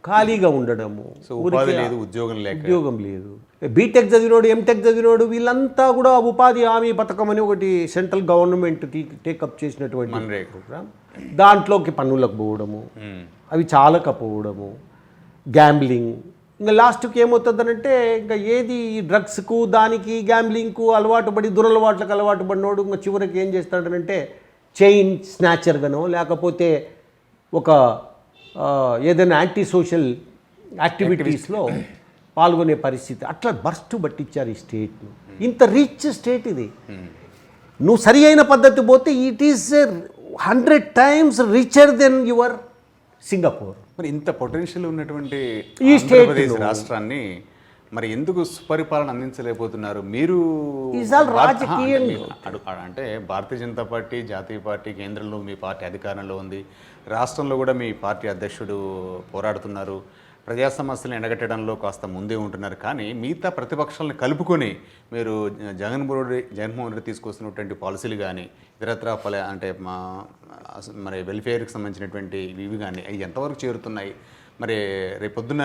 ఖాళీగా ఉండడము, ఉద్యోగం లేదు. బీటెక్ చదివినోడు, ఎంటెక్ చదివినోడు, వీళ్ళంతా కూడా ఉపాధి హామీ పథకం అని ఒకటి సెంట్రల్ గవర్నమెంట్ టేకప్ చేసినటువంటి ప్రోగ్రామ్, దాంట్లోకి పన్నులకు పోవడము, అవి చాలకపోవడము, గ్యాంబ్లింగ్. ఇంకా లాస్ట్కి ఏమవుతుందనంటే, ఇంకా ఏది డ్రగ్స్కు, దానికి గ్యాంబ్లింగ్కు అలవాటు పడి, దురలవాట్లకు అలవాటు పడినోడు ఇంకా చివరికి ఏం చేస్తాడనంటే చైన్ స్నాచర్గానో, లేకపోతే ఒక ఏదైనా యాంటీ సోషల్ యాక్టివిటీస్లో పాల్గొనే పరిస్థితి. అట్లా బర్స్ట్ పట్టించారు ఈ స్టేట్ను. ఇంత రిచ్ స్టేట్ ఇది. నువ్వు సరి అయిన పద్ధతి పోతే it is 100 times richer than your Singapore. మరి ఇంత పొటెన్షియల్ ఉన్నటువంటి ఈ ఆంధ్రప్రదేశ్ రాష్ట్రాన్ని మరి ఎందుకు సుపరిపాలన అందించలేకపోతున్నారు మీరు? అంటే భారతీయ జనతా పార్టీ, జాతీయ పార్టీ కేంద్రంలో మీ పార్టీ అధికారంలో ఉంది, రాష్ట్రంలో కూడా మీ పార్టీ అధ్యక్షుడు పోరాడుతున్నారు, ప్రజా సమస్యలను కాస్త ముందే ఉంటున్నారు. కానీ మిగతా ప్రతిపక్షాలను కలుపుకొని మీరు జగన్మోహన్ రెడ్డి తీసుకొస్తున్నటువంటి పాలసీలు కానీ, ఇతరత్ర అంటే మరి వెల్ఫేర్కి సంబంధించినటువంటి ఇవి కానీ అవి ఎంతవరకు చేరుతున్నాయి? మరి రేపొద్దున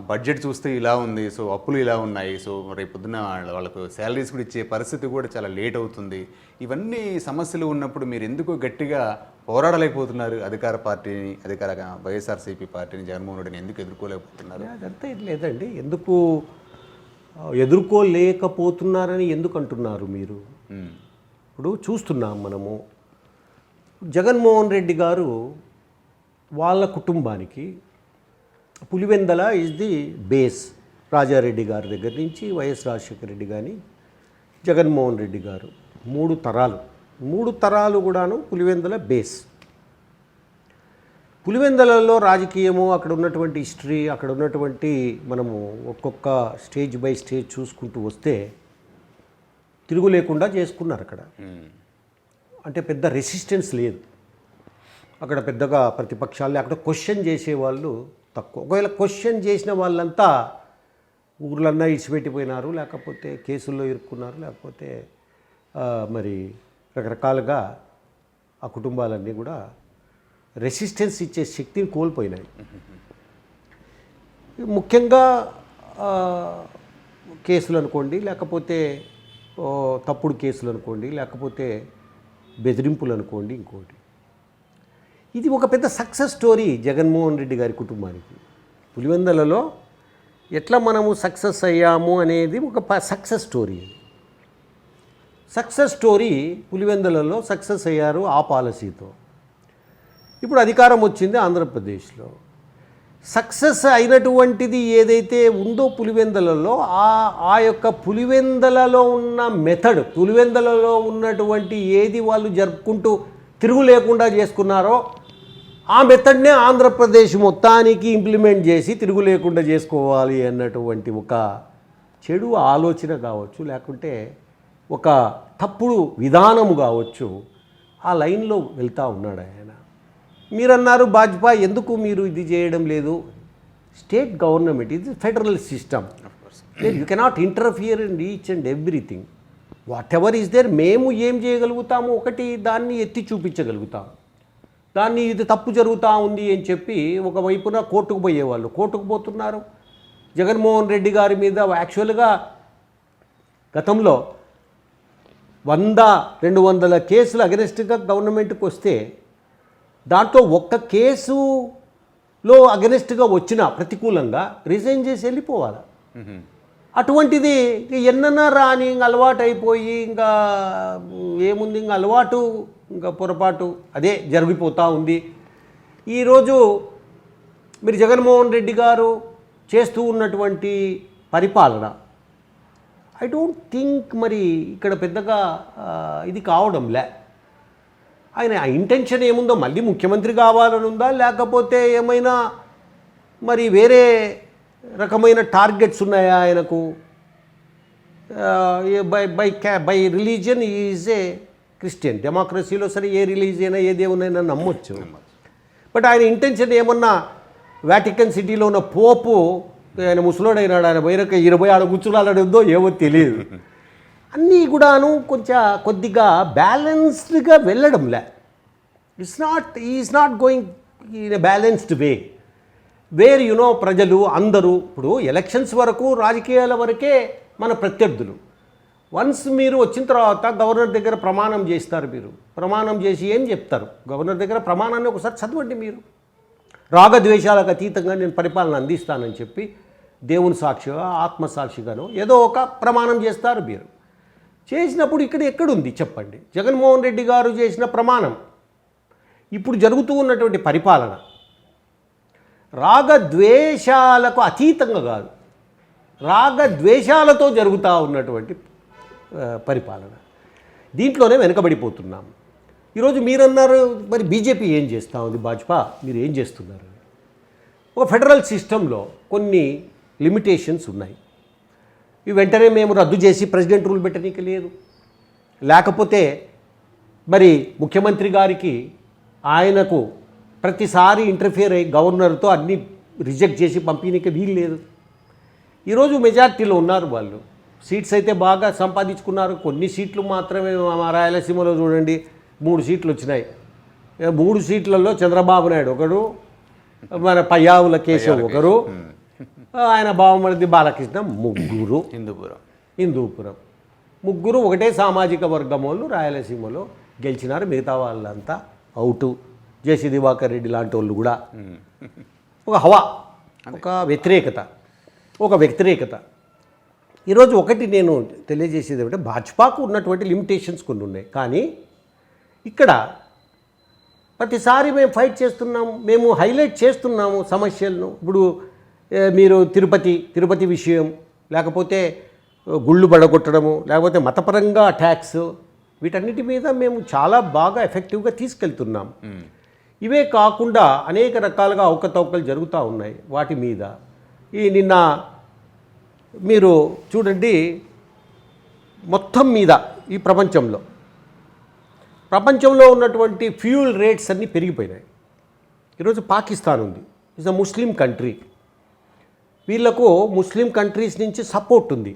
బడ్జెట్ చూస్తే ఇలా ఉంది, సో అప్పులు ఇలా ఉన్నాయి, సో రేపొద్దున వాళ్ళకు శాలరీస్ కూడా ఇచ్చే పరిస్థితి కూడా చాలా లేట్ అవుతుంది. ఇవన్నీ సమస్యలు ఉన్నప్పుడు మీరు ఎందుకు గట్టిగా పోరాడలేకపోతున్నారు? అధికార వైఎస్ఆర్సీపీ పార్టీని, జగన్మోహన్ రెడ్డిని ఎందుకు ఎదుర్కోలేకపోతున్నారు? అదంతా లేదండి. ఎందుకు ఎదుర్కోలేకపోతున్నారని ఎందుకు అంటున్నారు మీరు? ఇప్పుడు చూస్తున్నాం మనము, జగన్మోహన్ రెడ్డి గారు వాళ్ళ కుటుంబానికి Pulivendula is the base. Rajareddy గారి దగ్గర నుంచి వైఎస్ రాజశేఖర రెడ్డి కానీ, జగన్మోహన్ రెడ్డి గారు, 3 తరాలు కూడాను పులివెందల బేస్. పులివెందలలో రాజకీయము, అక్కడ ఉన్నటువంటి హిస్టరీ, అక్కడ ఉన్నటువంటి మనము ఒక్కొక్క స్టేజ్ బై స్టేజ్ చూసుకుంటూ వస్తే తిరుగు లేకుండా చేసుకున్నారు అక్కడ. అంటే పెద్ద రెసిస్టెన్స్ లేదు అక్కడ, పెద్దగా ప్రతిపక్షాలు అక్కడ క్వశ్చన్ చేసేవాళ్ళు తక్కువ. ఒకవేళ క్వశ్చన్ చేసిన వాళ్ళంతా ఊర్లన్నా ఇచ్చిపెట్టిపోయినారు, లేకపోతే కేసుల్లో ఇరుక్కున్నారు, లేకపోతే మరి రకరకాలుగా ఆ కుటుంబాలన్నీ కూడా రెసిస్టెన్స్ ఇచ్చే శక్తిని కోల్పోయినాయి. ముఖ్యంగా కేసులు అనుకోండి, లేకపోతే తప్పుడు కేసులు అనుకోండి, లేకపోతే బెదిరింపులు అనుకోండి, ఇంకోటి. ఇది ఒక పెద్ద సక్సెస్ స్టోరీ జగన్మోహన్ రెడ్డి గారి కుటుంబానికి. పులివెందలలో ఎట్లా మనము సక్సెస్ అయ్యాము అనేది ఒక సక్సెస్ స్టోరీ. సక్సెస్ స్టోరీ పులివెందలలో సక్సెస్ అయ్యారు ఆ పాలసీతో. ఇప్పుడు అధికారం వచ్చింది ఆంధ్రప్రదేశ్లో. సక్సెస్ అయినటువంటిది ఏదైతే ఉందో పులివెందలలో, ఆ యొక్క పులివెందలలో ఉన్న మెథడ్, పులివెందలలో ఉన్నటువంటి ఏది వాళ్ళు జరుపుకుంటూ తిరుగు లేకుండా చేసుకున్నారో ఆ మెథడ్నే ఆంధ్రప్రదేశ్ మొత్తానికి ఇంప్లిమెంట్ చేసి తిరుగు లేకుండా చేసుకోవాలి అన్నటువంటి ఒక చెడు ఆలోచన కావచ్చు, లేకుంటే ఒక తప్పుడు విధానము కావచ్చు, ఆ లైన్లో వెళ్తూ ఉన్నాడు ఆయన. మీరన్నారు వాజ్పేయి ఎందుకు మీరు ఇది చేయడం లేదు? స్టేట్ గవర్నమెంట్, ఇది federal system, you cannot interfere in each and everything. Whatever is there, మేము ఏం చేయగలుగుతాము, ఒకటి దాన్ని ఎత్తి చూపించగలుగుతాం. దాన్ని ఇది తప్పు జరుగుతూ ఉంది అని చెప్పి ఒకవైపున కోర్టుకు పోయేవాళ్ళు కోర్టుకు పోతున్నారు. జగన్మోహన్ రెడ్డి గారి మీద యాక్చువల్గా గతంలో 100-200 కేసులు అగెనిస్ట్గా గవర్నమెంట్కి వస్తే దాంట్లో ఒక్క కేసులో అగెనిస్ట్గా వచ్చిన ప్రతికూలంగా రిజైన్ చేసి వెళ్ళిపోవాలి. అటువంటిది ఎన్నన్నా రాని ఇంక అలవాటు అయిపోయి ఇంకా ఏముంది, ఇంకా అలవాటు ఇంకా పొరపాటు అదే జరిగిపోతూ ఉంది. ఈరోజు మీరు జగన్మోహన్ రెడ్డి గారు చేస్తూ ఉన్నటువంటి పరిపాలన ఐ డోంట్ థింక్ మరి ఇక్కడ పెద్దగా ఇది కావడంలే. ఆయన ఆ ఇంటెన్షన్ ఏముందో మళ్ళీ ముఖ్యమంత్రి కావాలని ఉందా, లేకపోతే ఏమైనా మరి వేరే రకమైన టార్గెట్స్ ఉన్నాయా ఆయనకు? By religion is a Christian. డెమోక్రసీలో సరే ఏ రిలీజియన్ ఏ దేవునైనా నమ్మొచ్చు. బట్ ఆయన ఇంటెన్షన్ ఏమన్నా వాటికన్ సిటీలో ఉన్న పోపు ఆయన ముసలోడైనాడు, ఆయన పోయినాక 26 గుచ్చులాడేదో ఏమో తెలియదు. అన్నీ కూడాను కొద్దిగా బ్యాలెన్స్డ్గా వెళ్ళడంలే. Is not going in a balanced where ప్రజలు అందరూ ఇప్పుడు ఎలక్షన్స్ వరకు రాజకీయాల వరకే మన ప్రత్యర్థులు. వన్స్ మీరు వచ్చిన తర్వాత గవర్నర్ దగ్గర ప్రమాణం చేస్తారు. మీరు ప్రమాణం చేసి ఏం చెప్తారు? గవర్నర్ దగ్గర ప్రమాణాన్ని ఒకసారి చదవండి. మీరు రాగద్వేషాలకు అతీతంగా నేను పరిపాలన అందిస్తానని చెప్పి దేవుని సాక్షిగా ఆత్మసాక్షిగాను ఏదో ఒక ప్రమాణం చేస్తారు. మీరు చేసినప్పుడు ఇక్కడ ఎక్కడుంది చెప్పండి? జగన్మోహన్ రెడ్డి గారు చేసిన ప్రమాణం, ఇప్పుడు జరుగుతూ ఉన్నటువంటి పరిపాలన రాగద్వేషాలకు అతీతంగా కాదు, రాగద్వేషాలతో జరుగుతూ ఉన్నటువంటి పరిపాలన. దీంట్లోనే వెనకబడిపోతున్నాం. ఈరోజు మీరన్నారు మరి బీజేపీ ఏం చేస్తూ ఉంది, భాజపా మీరు ఏం చేస్తున్నారు? ఒక ఫెడరల్ సిస్టంలో కొన్ని లిమిటేషన్స్ ఉన్నాయి. ఇవి వెంటనే మేము రద్దు చేసి ప్రెసిడెంట్ రూల్ పెట్టనీకి లేదు. లేకపోతే మరి ముఖ్యమంత్రి గారికి ఆయనకు ప్రతిసారి ఇంటర్ఫియర్ అయ్యి గవర్నర్తో అన్నీ రిజెక్ట్ చేసి పంపిణీకి వీలు లేదు. ఈరోజు మెజార్టీలో ఉన్నారు వాళ్ళు. సీట్స్ అయితే బాగా సంపాదించుకున్నారు. కొన్ని సీట్లు మాత్రమే మా రాయలసీమలో చూడండి 3 సీట్లు వచ్చినాయి. 3 సీట్లలో చంద్రబాబు నాయుడు ఒకడు, మన పయ్యావుల కేశవ్ ఒకరు, ఆయన బావమరిది బాలకృష్ణ ముగ్గురు, హిందూపురం ముగ్గురు ఒకటే సామాజిక వర్గం వాళ్ళు రాయలసీమలో గెలిచినారు. మిగతా వాళ్ళంతా అవుటు. జేసీ దివాకర్ రెడ్డి లాంటి వాళ్ళు కూడా ఒక హవా, ఒక వ్యతిరేకత. ఈరోజు ఒకటి నేను తెలియజేసేది ఏమంటే భాజపాకు ఉన్నటువంటి లిమిటేషన్స్ కొన్ని ఉన్నాయి. కానీ ఇక్కడ ప్రతిసారి మేము ఫైట్ చేస్తున్నాము, మేము హైలైట్ చేస్తున్నాము సమస్యలను. ఇప్పుడు మీరు తిరుపతి విషయం, లేకపోతే గుళ్ళు బడగొట్టడము, లేకపోతే మతపరంగా అటాక్స్, వీటన్నిటి మీద మేము చాలా బాగా ఎఫెక్టివ్గా తీసుకెళ్తున్నాం. ఇవే కాకుండా అనేక రకాలుగా అవకతవకలు జరుగుతూ ఉన్నాయి వాటి మీద. నిన్న మీరు చూడండి, మొత్తం మీద ఈ ప్రపంచంలో ఉన్నటువంటి ఫ్యూయల్ రేట్స్ అన్నీ పెరిగిపోయినాయి. ఈరోజు పాకిస్తాన్ ఉంది, ఇట్స్ అ ముస్లిం కంట్రీ. వీళ్లకు ముస్లిం కంట్రీస్ నుంచి సపోర్ట్ ఉంది.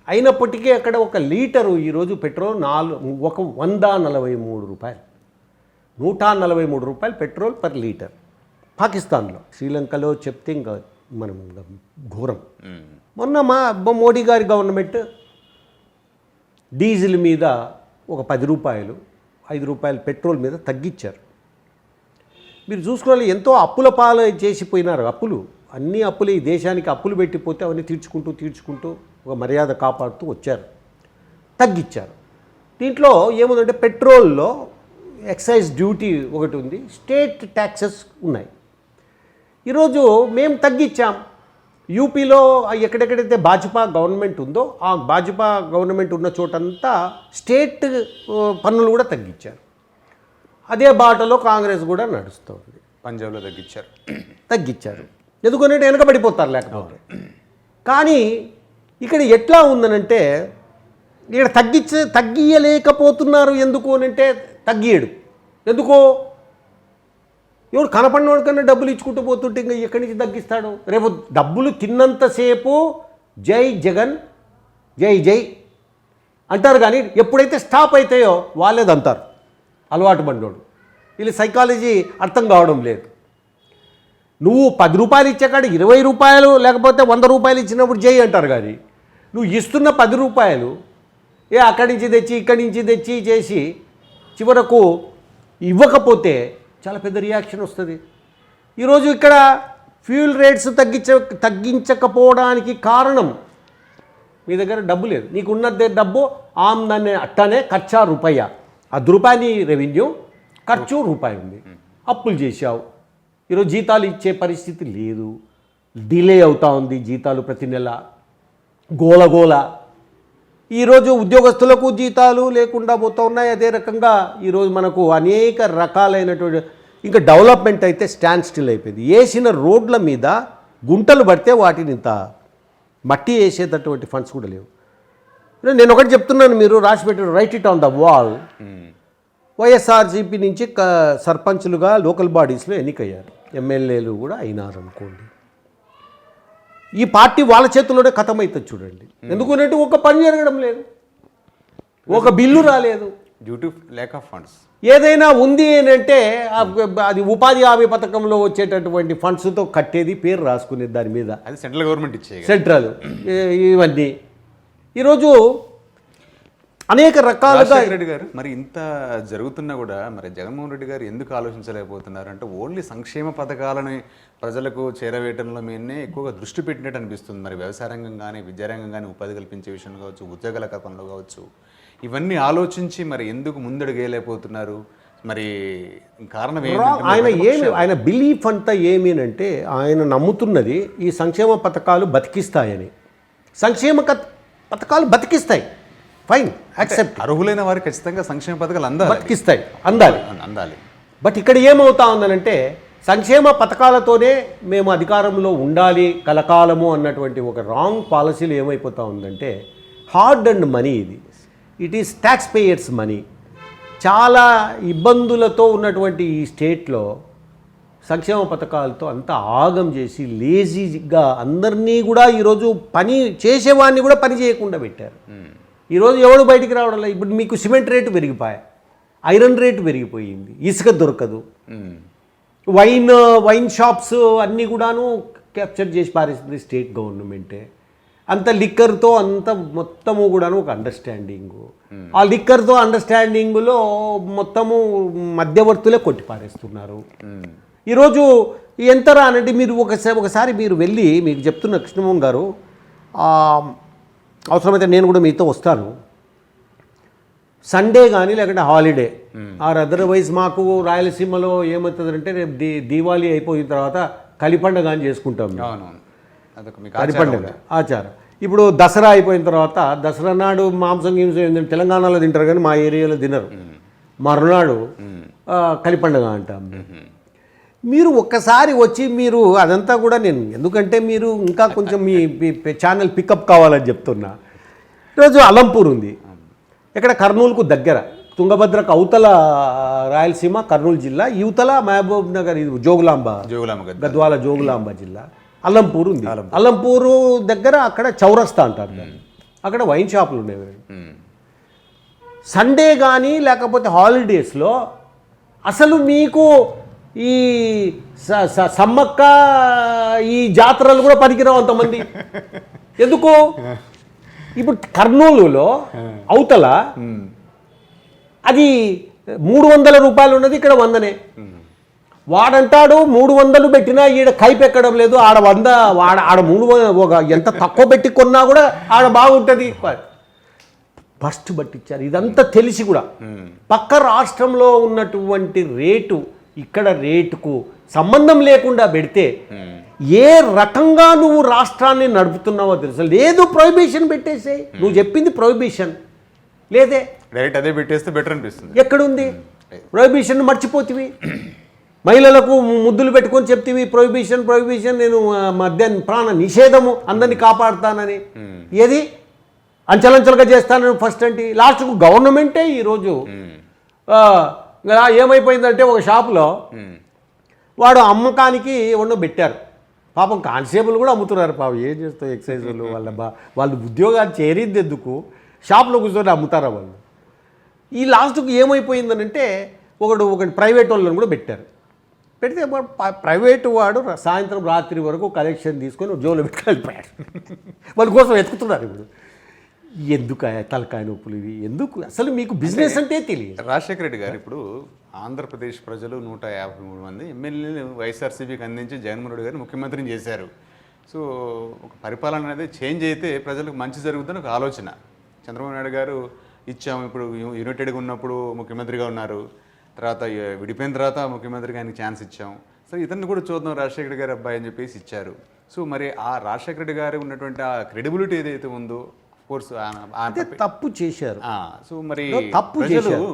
అయినప్పటికీ అక్కడ ఒక లీటరు ఈరోజు పెట్రోల్ 143 రూపాయలు, 143 రూపాయలు పెట్రోల్ పర్ లీటర్ పాకిస్తాన్లో. శ్రీలంకలో చెప్తే ఇంకా మనం ఘోరం. మొన్న మా మోడీ గారి గవర్నమెంట్ డీజిల్ మీద ఒక 10 రూపాయలు 5 రూపాయలు పెట్రోల్ మీద తగ్గించారు. మీరు చూసుకోవాలి, ఎంతో అప్పుల పాలు చేసిపోయినారు. అన్ని అప్పులే, ఈ దేశానికి అప్పులు పెట్టిపోతే అవన్నీ తీర్చుకుంటూ ఒక మర్యాద కాపాడుతూ వచ్చారు, తగ్గించారు. దీంట్లో ఏముందంటే పెట్రోల్లో ఎక్సైజ్ డ్యూటీ ఒకటి ఉంది, స్టేట్ ట్యాక్సెస్ ఉన్నాయి. ఈరోజు మేము తగ్గించాం. యూపీలో ఎక్కడెక్కడైతే భాజపా గవర్నమెంట్ ఉందో ఆ భాజపా గవర్నమెంట్ ఉన్న చోటంతా స్టేట్ పన్నులు కూడా తగ్గించారు. అదే బాటలో కాంగ్రెస్ కూడా నడుస్తుంది. పంజాబ్లో తగ్గించారు. ఎందుకంటే వెనకబడిపోతారు లేకపోతే. కానీ ఇక్కడ ఎట్లా ఉందనంటే, ఇక్కడ తగ్గియలేకపోతున్నారు. ఎందుకు అనంటే తగ్గియడు. ఎందుకో ఎవరు కనపడినోడి కన్నా డబ్బులు ఇచ్చుకుంటూ పోతుంటే ఇంకా ఎక్కడి నుంచి తగ్గిస్తాడు? రేపు డబ్బులు తిన్నంతసేపు జై జగన్ జై అంటారు. కానీ ఎప్పుడైతే స్టాప్ అవుతాయో వాళ్ళేది అంటారు. అలవాటు పడినోడు. వీళ్ళ సైకాలజీ అర్థం కావడం లేదు. నువ్వు 10 రూపాయలు ఇచ్చాకాడ 20 రూపాయలు లేకపోతే 100 రూపాయలు ఇచ్చినప్పుడు జై అంటారు. కానీ నువ్వు ఇస్తున్న 10 రూపాయలు అక్కడి నుంచి తెచ్చి ఇక్కడి నుంచి తెచ్చి చేసి చివరకు ఇవ్వకపోతే చాలా పెద్ద రియాక్షన్ వస్తుంది. ఈరోజు ఇక్కడ ఫ్యూయల్ రేట్స్ తగ్గించకపోవడానికి కారణం మీ దగ్గర డబ్బు లేదు. నీకున్నదే డబ్బు ఆమ్దాన్ని అట్టానే ఖర్చా రూపాయ, ₹10 రెవెన్యూ, ఖర్చు రూపాయి ఉంది. అప్పులు చేశావు. ఈరోజు జీతాలు ఇచ్చే పరిస్థితి లేదు, డిలే అవుతూ ఉంది జీతాలు ప్రతి నెల, గోల. ఈరోజు ఉద్యోగస్తులకు జీతాలు లేకుండా పోతూ ఉన్నాయి. అదే రకంగా ఈరోజు మనకు అనేక రకాలైనటువంటి ఇంకా డెవలప్మెంట్ అయితే స్టాండ్ స్టిల్ అయిపోయింది. వేసిన రోడ్ల మీద గుంటలు పడితే వాటిని ఇంత మట్టి వేసేటటువంటి ఫండ్స్ కూడా లేవు. నేను ఒకటి చెప్తున్నాను, మీరు రాసి పెట్టారు, right it on the wall. YSRCP నుంచి సర్పంచులుగా లోకల్ బాడీస్లో ఎన్నికయ్యారు, ఎమ్మెల్యేలు కూడా అయినారు అనుకోండి. ఈ పార్టీ వాళ్ళ చేతుల్లోనే ఖతమవుతుంది చూడండి. ఎందుకంటే ఒక పని జరగడం లేదు, ఒక బిల్లు రాలేదు, due to lack of funds. ఏదైనా ఉంది అంటే అది ఉపాధి హామీ పథకంలో వచ్చేటటువంటి ఫండ్స్తో కట్టేది, పేరు రాసుకునేది దాని మీద, అది సెంట్రల్ గవర్నమెంట్ ఇచ్చే సెంట్రల్. ఇవన్నీ ఈరోజు అనేక రకాలుగా. రెడ్డి గారు, మరి ఇంత జరుగుతున్నా కూడా మరి జగన్మోహన్ రెడ్డి గారు ఎందుకు ఆలోచించలేకపోతున్నారు అంటే ఓన్లీ సంక్షేమ పథకాలని ప్రజలకు చేరవేయడంలో మీనే ఎక్కువగా దృష్టి పెట్టినట్టు అనిపిస్తుంది. మరి వ్యవసాయ రంగం కానీ, విద్యారంగం కానీ, ఉపాధి కల్పించే విషయంలో కావచ్చు, ఉద్యోగాల కల్పనలో కావచ్చు, ఇవన్నీ ఆలోచించి మరి ఎందుకు ముందడుగేయలేకపోతున్నారు? మరి కారణం ఆయన బిలీఫ్ అంతా ఏమేనంటే, ఆయన నమ్ముతున్నది ఈ సంక్షేమ పథకాలు బతికిస్తాయని. సంక్షేమ పథకాలు బతికిస్తాయి, ఫైన్, యాక్సెప్ట్. అర్హులైన వారికి ఖచ్చితంగా సంక్షేమ పథకాలు అందాలి. బట్ ఇక్కడ ఏమవుతా ఉందనంటే, సంక్షేమ పథకాలతోనే మేము అధికారంలో ఉండాలి కలకాలము అన్నటువంటి ఒక రాంగ్ పాలసీలు ఏమైపోతా ఉందంటే, hard and money, it is tax payers money. చాలా ఇబ్బందులతో ఉన్నటువంటి ఈ స్టేట్లో సంక్షేమ పథకాలతో అంతా ఆగం చేసి లేజీగా అందరినీ కూడా ఈరోజు పని చేసేవాడిని కూడా పని చేయకుండా పెట్టారు. ఈరోజు ఎవడు బయటికి రావడం లేదు. ఇప్పుడు మీకు సిమెంట్ రేటు పెరిగిపోయాయి, ఐరన్ రేటు పెరిగిపోయింది, ఇసుక దొరకదు, వైన్ షాప్స్ అన్నీ కూడాను క్యాప్చర్ చేసి పారేసింది స్టేట్ గవర్నమెంటే. అంత లిక్కర్తో అంత మొత్తము కూడాను ఒక అండర్స్టాండింగు, ఆ లిక్కర్తో అండర్స్టాండింగ్లో మొత్తము మధ్యవర్తులే కొట్టి పారేస్తున్నారు. ఈరోజు ఎంత రానంటే, మీరు ఒకసారి మీరు వెళ్ళి, మీకు చెప్తున్న కృష్ణమోహన్ గారు, అవసరమైతే నేను కూడా మీతో వస్తాను, సండే కానీ లేకుంటే హాలిడే ఆర్ అదర్వైజ్ మాకు రాయలసీమలో ఏమవుతుందంటే, రేపు దీవాళీ అయిపోయిన తర్వాత కలిపండగ అని చేసుకుంటాం. కలిపండగ ఆచారం. ఇప్పుడు దసరా అయిపోయిన తర్వాత, దసరా నాడు మాంసం గింసం ఏంటంటే తెలంగాణలో తింటారు కానీ మా ఏరియాలో తినరు. మరునాడు కలిపండగ అంటాం. మీరు ఒక్కసారి వచ్చి మీరు అదంతా కూడా, నేను ఎందుకంటే మీరు ఇంకా కొంచెం మీ ఛానల్ పికప్ కావాలని చెప్తున్నా. ఈరోజు అలంపూర్ ఉంది, ఇక్కడ కర్నూలుకు దగ్గర, తుంగభద్రకు అవతల రాయలసీమ కర్నూలు జిల్లా, యువతల మహబూబ్ నగర్, ఇది జోగులాంబ, గద్వాల జోగులాంబ జిల్లా. అల్లంపూర్ ఉంది, అల్లంపూరు దగ్గర అక్కడ చౌరస్తా అంటారు దాన్ని, అక్కడ వైన్ షాపులు ఉండేవి. సండే కానీ లేకపోతే హాలిడేస్లో అసలు మీకు ఈ సమ్మక్క ఈ జాతరలు కూడా పనికిరావు అంతమంది. ఎందుకు? ఇప్పుడు కర్నూలులో అవతల అది 300 రూపాయలు ఉన్నది, ఇక్కడ 100నే. వాడంటాడు 300 పెట్టినా ఈడ కైపెక్కడం లేదు, ఆడ 100, ఆడ 300 ఎంత తక్కువ పెట్టి కొన్నా కూడా ఆడ బాగుంటుంది. ఫస్ట్ పట్టించారు. ఇదంతా తెలిసి కూడా పక్క రాష్ట్రంలో ఉన్నటువంటి రేటు ఇక్కడ రేటుకు సంబంధం లేకుండా పెడితే ఏ రకంగా నువ్వు రాష్ట్రాన్ని నడుపుతున్నావో తెలుసా? లేదు, ప్రొహిబిషన్ పెట్టేసే. నువ్వు చెప్పింది ప్రొహిబిషన్ లేదే, డైరెక్ట్ అదే పెట్టేస్తే బెటర్ అనిపిస్తుంది. ఎక్కడుంది ప్రొహిబిషన్? మర్చిపోతివి. మహిళలకు ముద్దులు పెట్టుకొని చెప్తివి ప్రొహిబిషన్, నేను ప్రాణ నిషేధము, అందరినీ కాపాడుతానని. ఏది అంచలంచలుగా చేస్తానని ఫస్ట్ అంటే, లాస్ట్కు గవర్నమెంటే ఈరోజు ఏమైపోయిందంటే, ఒక షాపులో వాడు అమ్మకానికి ఎవరినో పెట్టారు, పాపం కానిస్టేబుల్ కూడా అమ్ముతున్నారు. పాపం ఏం చేస్తావు, ఎక్సైజులు వాళ్ళు ఉద్యోగాలు చేరింది ఎందుకు, షాప్లో కూర్చొని అమ్ముతారా వాళ్ళు. ఈ లాస్ట్కు ఏమైపోయిందనంటే, ఒకడు ప్రైవేట్ వాళ్ళని కూడా పెట్టారు. పెడితే ప్రైవేటు వాడు సాయంత్రం రాత్రి వరకు కలెక్షన్ తీసుకొని జోలో పెట్టి వెళ్ళిపోయాడు. వాళ్ళ కోసం వెతుకుతున్నారు. ఇప్పుడు ఎందుకు తలకాయ నొప్పులు ఇవి ఎందుకు? అసలు మీకు బిజినెస్ అంటే తెలియదు. రాజశేఖర రెడ్డి గారు, ఇప్పుడు ఆంధ్రప్రదేశ్ ప్రజలు 153 మంది ఎమ్మెల్యేలు వైఎస్ఆర్సీపీకి అందించి జగన్మోహన్ రెడ్డి గారిని ముఖ్యమంత్రిని చేశారు. సో ఒక పరిపాలన అనేది చేంజ్ అయితే ప్రజలకు మంచి జరుగుతుందని ఒక ఆలోచన. చంద్రబాబు నాయుడు గారు ఇచ్చాము, ఇప్పుడు యునైటెడ్గా ఉన్నప్పుడు ముఖ్యమంత్రిగా ఉన్నారు, తర్వాత విడిపోయిన తర్వాత ముఖ్యమంత్రిగా ఆయనకి ఛాన్స్ ఇచ్చాం, సో ఇతన్ని కూడా చూద్దాం రాజశేఖర గారి అబ్బాయి అని చెప్పేసి ఇచ్చారు. సో మరి ఆ రాజశేఖర రెడ్డి గారు ఉన్నటువంటి ఆ క్రెడిబిలిటీ ఏదైతే ఉందో కోర్స్ అదే తప్పు చేశారు. సో మరి తప్పు ప్రజలు చేశారు.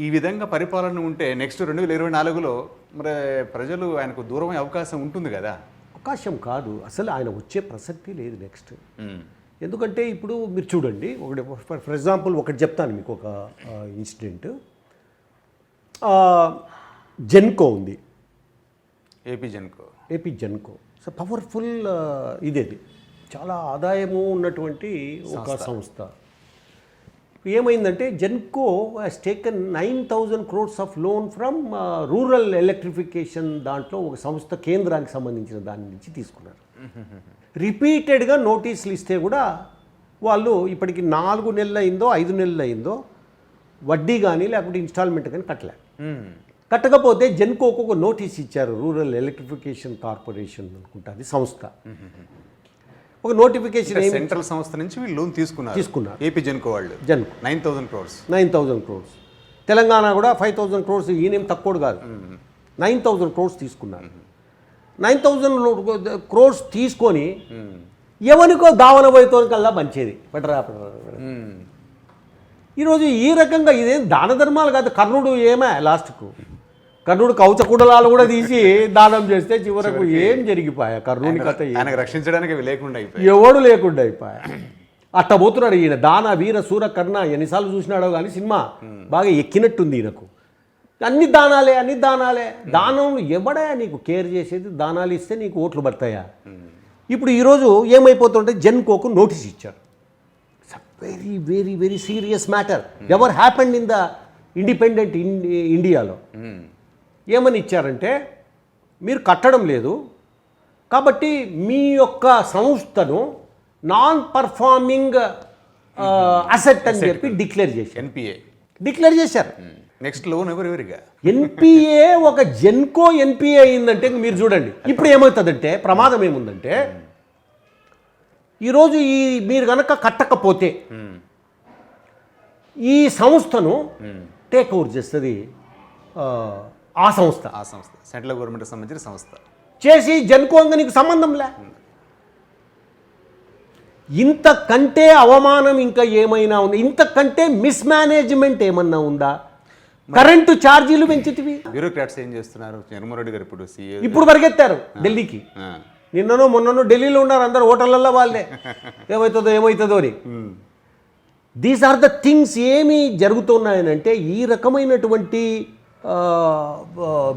ఈ విధంగా పరిపాలన ఉంటే నెక్స్ట్ 2024లో మరి ప్రజలు ఆయనకు దూరం అయ్యే అవకాశం ఉంటుంది కదా. అవకాశం కాదు, అసలు ఆయన వచ్చే ప్రసక్తి లేదు నెక్స్ట్. ఎందుకంటే ఇప్పుడు మీరు చూడండి, ఒకటి ఫర్ ఎగ్జాంపుల్ ఒకటి చెప్తాను మీకు, ఒక ఇన్సిడెంట్. జెన్కో ఉంది, ఏపీ జెన్కో. సో పవర్ఫుల్ ఇదేది, చాలా ఆదాయము ఉన్నటువంటి ఒక సంస్థ. ఏమైందంటే Genco has taken 9,000 crores of loan from rural electrification, దాంట్లో ఒక సంస్థ కేంద్రానికి సంబంధించిన దాని నుంచి తీసుకున్నారు. రిపీటెడ్గా నోటీసులు ఇస్తే కూడా వాళ్ళు ఇప్పటికి 4 నెలలు అయిందో 5 నెలలు అయిందో వడ్డీ కానీ లేకపోతే ఇన్స్టాల్మెంట్ కానీ కట్టకపోతే జెన్కోకు ఒక నోటీస్ ఇచ్చారు. రూరల్ ఎలక్ట్రిఫికేషన్ కార్పొరేషన్ అనుకుంటా అది సంస్థ. ఒక నోటిఫికేషన్ సెంట్రల్ సంస్థ నుంచి వీళ్ళు లోన్ తీసుకున్నారు. ఏపీ జెన్కో వాళ్ళు 9,000 crores. తెలంగాణ కూడా 5,000 crores, ఈయనేం తక్కువ కాదు, 9,000 crores తీసుకున్నారు. 9,000 crores తీసుకొని ఎవరికో దావన పోయితో కల్లా మంచిది పడరా. ఈరోజు ఈ రకంగా ఇదేం దాన ధర్మాలు కాదు. కర్ణుడు ఏమే లాస్ట్కు, కర్ణుడు కవచకుడలాలు కూడా తీసి దానం చేస్తే చివరకు ఏం జరిగిపోయా కర్ణుని కథ, రక్షించడానికి ఎవడు లేకుండా అయిపోయా. అట్ట పోతున్నాడు ఈయన. దాన వీర సూర కర్ణ ఎన్నిసార్లు చూసినాడో కానీ సినిమా బాగా ఎక్కినట్టుంది ఈయనకు. అన్ని దానాలే. దానం ఎవడా నీకు కేర్ చేసేది? దానాలు ఇస్తే నీకు ఓట్లు పడతాయా? ఇప్పుడు ఈరోజు ఏమైపోతుంటే జెన్కోకు నోటీస్ ఇచ్చారు. Very very very serious matter ever happened in the independent ఇండియాలో. ఏమని ఇచ్చారంటే, మీరు కట్టడం లేదు కాబట్టి మీ యొక్క సంస్థను నాన్ పర్ఫార్మింగ్ అసెట్ అని చెప్పి డిక్లేర్ చేశారు. నెక్స్ట్ లోన్ ఎవరిగా ఎన్పిఏ ఒక జెన్కో ఎన్పిఏ అయిందంటే మీరు చూడండి ఇప్పుడు ఏమవుతుందంటే, ప్రమాదం ఏముందంటే, ఈరోజు మీరు కనుక కట్టకపోతే ఈ సంస్థను టేక్ ఓవర్ చేస్తుంది ఆ సంస్థ సెంట్రల్ గవర్నమెంట్కి సంబంధించిన సంస్థ చేసి జెన్కో నీకు సంబంధం లే. ఇంతకంటే అవమానం ఇంకా ఏమైనా ఉంది? ఇంతకంటే మిస్మేనేజ్మెంట్ ఏమన్నా ఉందా? కరెంటు ఛార్జీలు పెంచితివి. బ్యూరోక్రాట్స్ ఏం చేస్తున్నారు? జగన్మోహన్ రెడ్డి గారు ఇప్పుడు పరిగెత్తారు ఢిల్లీకి. నిన్ననో మొన్ననో ఢిల్లీలో ఉన్నారు అందరు, హోటళ్ళల్లో వాళ్ళే ఏమవుతుందో అని. దీస్ ఆర్ ద థింగ్స్ ఏమి జరుగుతున్నాయనంటే, ఈ రకమైనటువంటి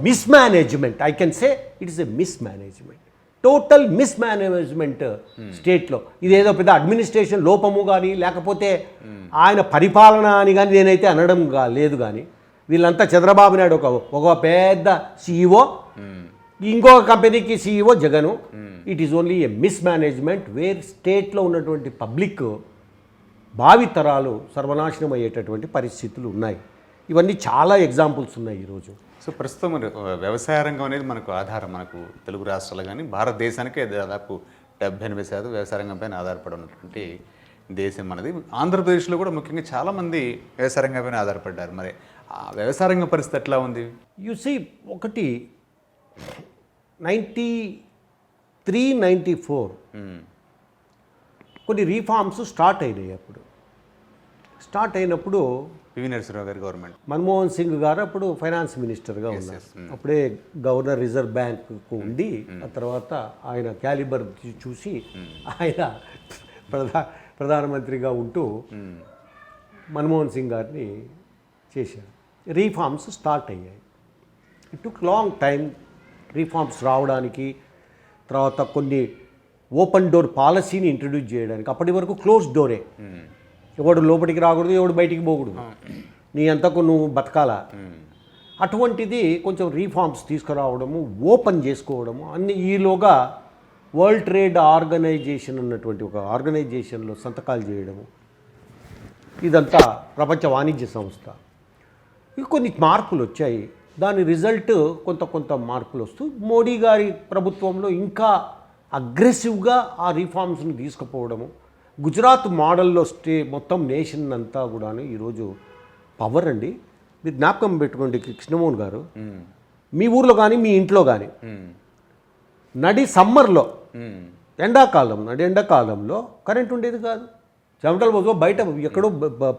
mismanagement, I can say it is a mismanagement, total mismanagement స్టేట్లో. ఇదేదో పెద్ద అడ్మినిస్ట్రేషన్ లోపము కానీ లేకపోతే ఆయన పరిపాలన అని కానీ నేనైతే అనడం లేదు. కానీ వీళ్ళంతా చంద్రబాబు నాయుడు ఒక పెద్ద CEO, ఇంకో కంపెనీకి CEO Jagan. It is only a mismanagement where స్టేట్లో ఉన్నటువంటి పబ్లిక్ భావితరాలు సర్వనాశనం అయ్యేటటువంటి పరిస్థితులు ఉన్నాయి. ఇవన్నీ చాలా ఎగ్జాంపుల్స్ ఉన్నాయి ఈరోజు. సో ప్రస్తుతం వ్యవసాయ రంగం అనేది మనకు ఆధారం, మనకు తెలుగు రాష్ట్రాలు కానీ భారతదేశానికే దాదాపు 78% వ్యవసాయ రంగం పైన ఆధారపడి ఉన్నటువంటి దేశం మనది. ఆంధ్రప్రదేశ్లో కూడా ముఖ్యంగా చాలామంది వ్యవసాయ రంగం పైన ఆధారపడ్డారు. మరి ఆ వ్యవసాయ రంగం పరిస్థితి ఎట్లా ఉంది? యూసీ ఒకటి 93, 94 కొన్ని రీఫార్మ్స్ స్టార్ట్ అయినాయి. స్టార్ట్ అయినప్పుడు పివి నరసింహరావు గారి గవర్నమెంట్, మన్మోహన్ సింగ్ గారు అప్పుడు ఫైనాన్స్ మినిస్టర్గా ఉన్నారు. అప్పుడే గవర్నర్ రిజర్వ్ బ్యాంకు ఉండి ఆ తర్వాత ఆయన క్యాలిబర్ చూసి ఆయన ప్రధానమంత్రిగా ఉంటూ మన్మోహన్ సింగ్ గారిని చేశారు. రీఫార్మ్స్ స్టార్ట్ అయ్యాయి. It took long time reforms రావడానికి. తర్వాత కొన్ని ఓపెన్ డోర్ పాలసీని ఇంట్రడ్యూస్ చేయడానికి. అప్పటి వరకు క్లోజ్ డోరే, ఎవడు లోపలికి రాకూడదు, ఎవడు బయటికి పోకూడదు, నీ అంతకు నువ్వు బతకాలా. అటువంటిది కొంచెం రీఫార్మ్స్ తీసుకురావడము, ఓపెన్ చేసుకోవడము అన్ని. ఈలోగా వరల్డ్ ట్రేడ్ ఆర్గనైజేషన్ అన్నటువంటి ఒక ఆర్గనైజేషన్లో సంతకాలు చేయడము, ఇదంతా ప్రపంచ వాణిజ్య సంస్థ. ఇవి కొన్ని మార్పులు వచ్చాయి. దాని రిజల్ట్ కొంత మార్పులు వస్తూ మోడీ గారి ప్రభుత్వంలో ఇంకా అగ్రెసివ్గా ఆ రీఫార్మ్స్ని తీసుకుపోవడము. గుజరాత్ మోడల్లో మొత్తం నేషన్ అంతా కూడాను ఈరోజు పవర్ అండి. మీరు జ్ఞాపకం పెట్టుకోండి కృష్ణమోహన్ గారు, మీ ఊర్లో కానీ మీ ఇంట్లో కానీ నడి సమ్మర్లో ఎండాకాలంలో కరెంట్ ఉండేది కాదు. చెమటలు పోసో బయట ఎక్కడో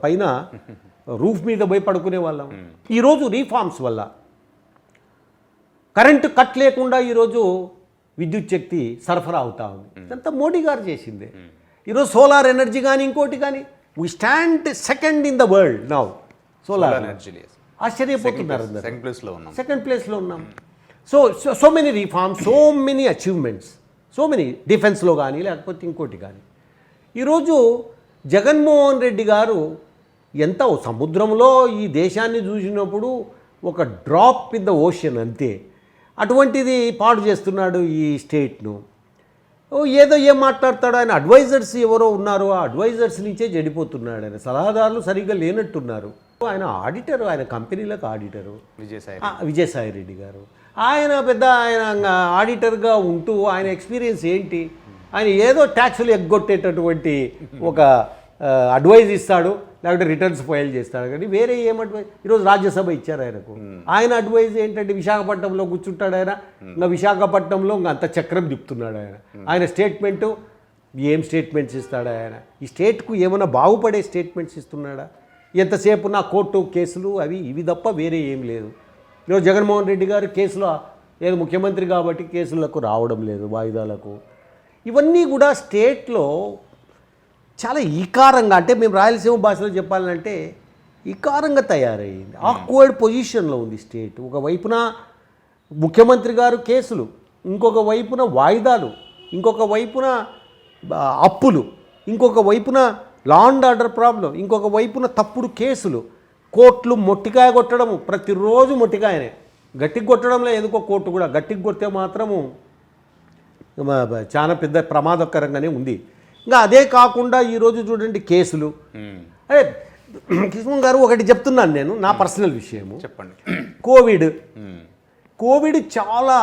పైన రూఫ్ మీద పోయి పడుకునే వాళ్ళం. ఈరోజు రీఫార్మ్స్ వల్ల కరెంటు కట్ లేకుండా ఈరోజు విద్యుత్ శక్తి సరఫరా అవుతా ఉంది. ఇదంతా మోడీ గారు చేసిందే. ఈరోజు సోలార్ ఎనర్జీ కానీ ఇంకోటి కానీ we stand second in the world now. Solar energy ఆశ్చర్యపోతున్నారు. సెకండ్ ప్లేస్లో ఉన్నాం. So many reforms, so many achievements, so many డిఫెన్స్లో కానీ లేకపోతే ఇంకోటి కానీ. ఈరోజు జగన్మోహన్ రెడ్డి గారు ఎంత సముద్రంలో ఈ దేశాన్ని చూసినప్పుడు ఒక డ్రాప్ ఇన్ ద ఓషన్ అంతే, అటువంటిది పాడు చేస్తున్నాడు ఈ స్టేట్ను. ఏదో ఏం మాట్లాడతాడు ఆయన. అడ్వైజర్స్ ఎవరో ఉన్నారు, ఆ అడ్వైజర్స్ నుంచే చెడిపోతున్నాడు ఆయన. సలహాదారులు సరిగ్గా లేనట్టున్నారు. ఆయన ఆడిటరు, ఆయన కంపెనీలకు ఆడిటరు విజయసాయి రెడ్డి గారు. ఆయన ఆడిటర్గా ఉంటూ ఆయన ఎక్స్పీరియన్స్ ఏంటి? ఆయన ఏదో ట్యాక్సులు ఎగ్గొట్టేటటువంటి ఒక అడ్వైజ్ ఇస్తాడు, లేకపోతే రిటర్న్స్ ఫైల్ చేస్తాడు. కానీ వేరే ఏం అడ్వైజ్? ఈరోజు రాజ్యసభ ఇచ్చారు ఆయనకు. ఆయన అడ్వైజ్ ఏంటంటే విశాఖపట్నంలో కూర్చుంటాడు ఆయన. ఇంకా విశాఖపట్నంలో ఇంకా అంత చక్రం తిప్పుతున్నాడు ఆయన. ఆయన స్టేట్మెంటు ఏం స్టేట్మెంట్స్ ఇస్తాడు ఆయన? ఈ స్టేట్కు ఏమైనా బాగుపడే స్టేట్మెంట్స్ ఇస్తున్నాడా? ఎంతసేపు నా కోర్టు కేసులు అవి ఇవి తప్ప వేరే ఏం లేదు. ఈరోజు జగన్మోహన్ రెడ్డి గారు కేసులో ఏదో ముఖ్యమంత్రి కాబట్టి కేసులకు రావడం లేదు, వాయిదాలకు. ఇవన్నీ కూడా స్టేట్లో చాలా ఈకారంగా, అంటే మేము రాయలసీమ భాషలో చెప్పాలంటే ఈకారంగా తయారయ్యింది. ఆక్వర్డ్ పొజిషన్లో ఉంది స్టేట్. ఒకవైపున ముఖ్యమంత్రి గారు కేసులు, ఇంకొక వైపున వాయిదాలు, ఇంకొక వైపున అప్పులు, ఇంకొక వైపున లా అండ్ ఆర్డర్ ప్రాబ్లం, ఇంకొక వైపున తప్పుడు కేసులు, కోర్టులు మొట్టికాయ కొట్టడము, ప్రతిరోజు మొట్టికాయనే. గట్టికి కొట్టడంలో ఎందుకో కోర్టు కూడా గట్టికి కొడితే మాత్రము చాలా పెద్ద ప్రమాదకరంగానే ఉంది. ఇంకా అదే కాకుండా ఈరోజు చూడండి కేసులు. అదే కృష్ణ గారు ఒకటి చెప్తున్నాను నేను, నా పర్సనల్ విషయము చెప్పండి. కోవిడ్ చాలా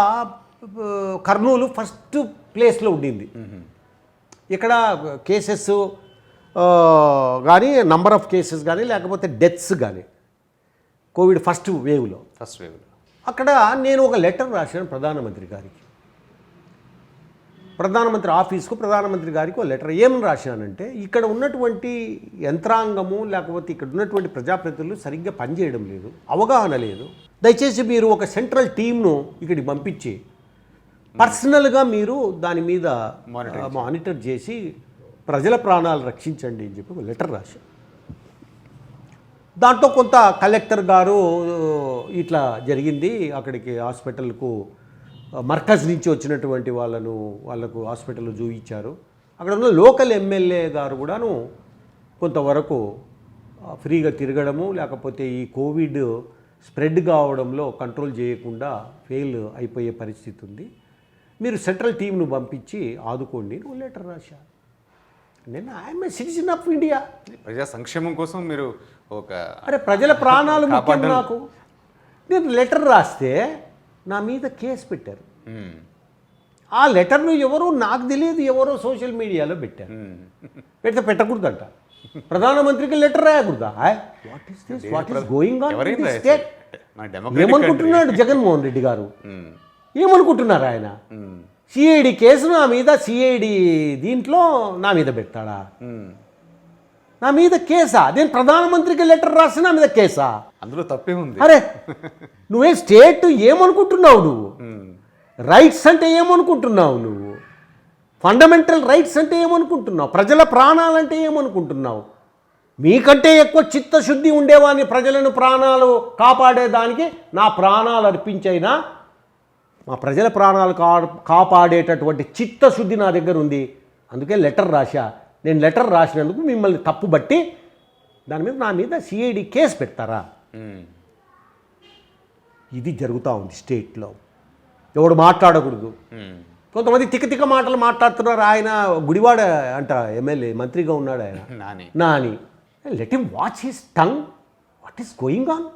కర్నూలు ఫస్ట్ ప్లేస్లో ఉండింది. ఇక్కడ కేసెస్ కానీ, నంబర్ ఆఫ్ కేసెస్ కానీ, లేకపోతే డెత్స్ కానీ, కోవిడ్ ఫస్ట్ వేవ్లో అక్కడ నేను ఒక లెటర్ రాశాను ప్రధానమంత్రి గారికి, ప్రధానమంత్రి ఆఫీస్కు, ప్రధానమంత్రి గారికి ఒక లెటర్. ఏమని రాశానంటే, ఇక్కడ ఉన్నటువంటి యంత్రాంగము లేకపోతే ఇక్కడ ఉన్నటువంటి ప్రజాప్రతినిధులు సరిగ్గా పనిచేయడం లేదు, అవగాహన లేదు. దయచేసి మీరు ఒక సెంట్రల్ టీమ్ను ఇక్కడికి పంపించి పర్సనల్గా మీరు దాని మీద మానిటర్ చేసి ప్రజల ప్రాణాలు రక్షించండి అని చెప్పి ఒక లెటర్ రాశాను. దాంట్లో కొంత కలెక్టర్ గారు ఇట్లా జరిగింది, అక్కడికి హాస్పిటల్కు మర్కజ్ నుంచి వచ్చినటువంటి వాళ్ళకు హాస్పిటల్లో చూపించారు. అక్కడ ఉన్న లోకల్ ఎమ్మెల్యే గారు కూడాను కొంతవరకు ఫ్రీగా తిరగడము, లేకపోతే ఈ కోవిడ్ స్ప్రెడ్ కావడంలో కంట్రోల్ చేయకుండా ఫెయిల్ అయిపోయే పరిస్థితి ఉంది, మీరు సెంట్రల్ టీంను పంపించి ఆదుకోండి అని ఒక లెటర్ రాశారు. నేను I'm a citizen of India. ప్రజా సంక్షేమం కోసం మీరు ఒక ప్రజల ప్రాణాలు ముఖ్యం నాకు. నేను లెటర్ రాస్తే నా మీద కేసు పెట్టారు. ఆ లెటర్ను ఎవరో నాకు తెలియదు, ఎవరో సోషల్ మీడియాలో పెట్టారు. పెడితే పెట్టకూడదంట. ప్రధానమంత్రికి లెటర్ రాయకూడదా? What is this? What is going on in this state? ఏమనుకుంటున్నాడు జగన్మోహన్ రెడ్డి గారు? ఏమనుకుంటున్నారు ఆయన? సిఐడి కేసు నా మీద, సిఐడి దీంట్లో నా మీద పెడతాడా? నా మీద కేసా? నేను ప్రధానమంత్రికి లెటర్ రాసి నా మీద కేసా? అందులో తప్పే ఉంది. అరే నువ్వే స్టేట్ ఏమనుకుంటున్నావు? నువ్వు రైట్స్ అంటే ఏమనుకుంటున్నావు? నువ్వు ఫండమెంటల్ రైట్స్ అంటే ఏమనుకుంటున్నావు? ప్రజల ప్రాణాలంటే ఏమనుకుంటున్నావు? మీకంటే ఎక్కువ చిత్తశుద్ధి ఉండేవాడిని ప్రజలను ప్రాణాలు కాపాడేదానికి. నా ప్రాణాలు అర్పించైనా మా ప్రజల ప్రాణాలు కాపాడేటటువంటి చిత్తశుద్ధి నా దగ్గర ఉంది. అందుకే లెటర్ రాశా. నేను లెటర్ రాసినందుకు మిమ్మల్ని తప్పుబట్టి దాని మీద నా మీద సిఐడి కేసు పెడతారా? ఇది జరుగుతూ ఉంది స్టేట్లో. ఎవడు మాట్లాడకూడదు. కొంతమంది తిక్క మాటలు మాట్లాడుతున్నారు. ఆయన గుడివాడ అంట ఎమ్మెల్యే, మంత్రిగా ఉన్నాడు ఆయన, Nani. Let him watch his tongue. What is going on?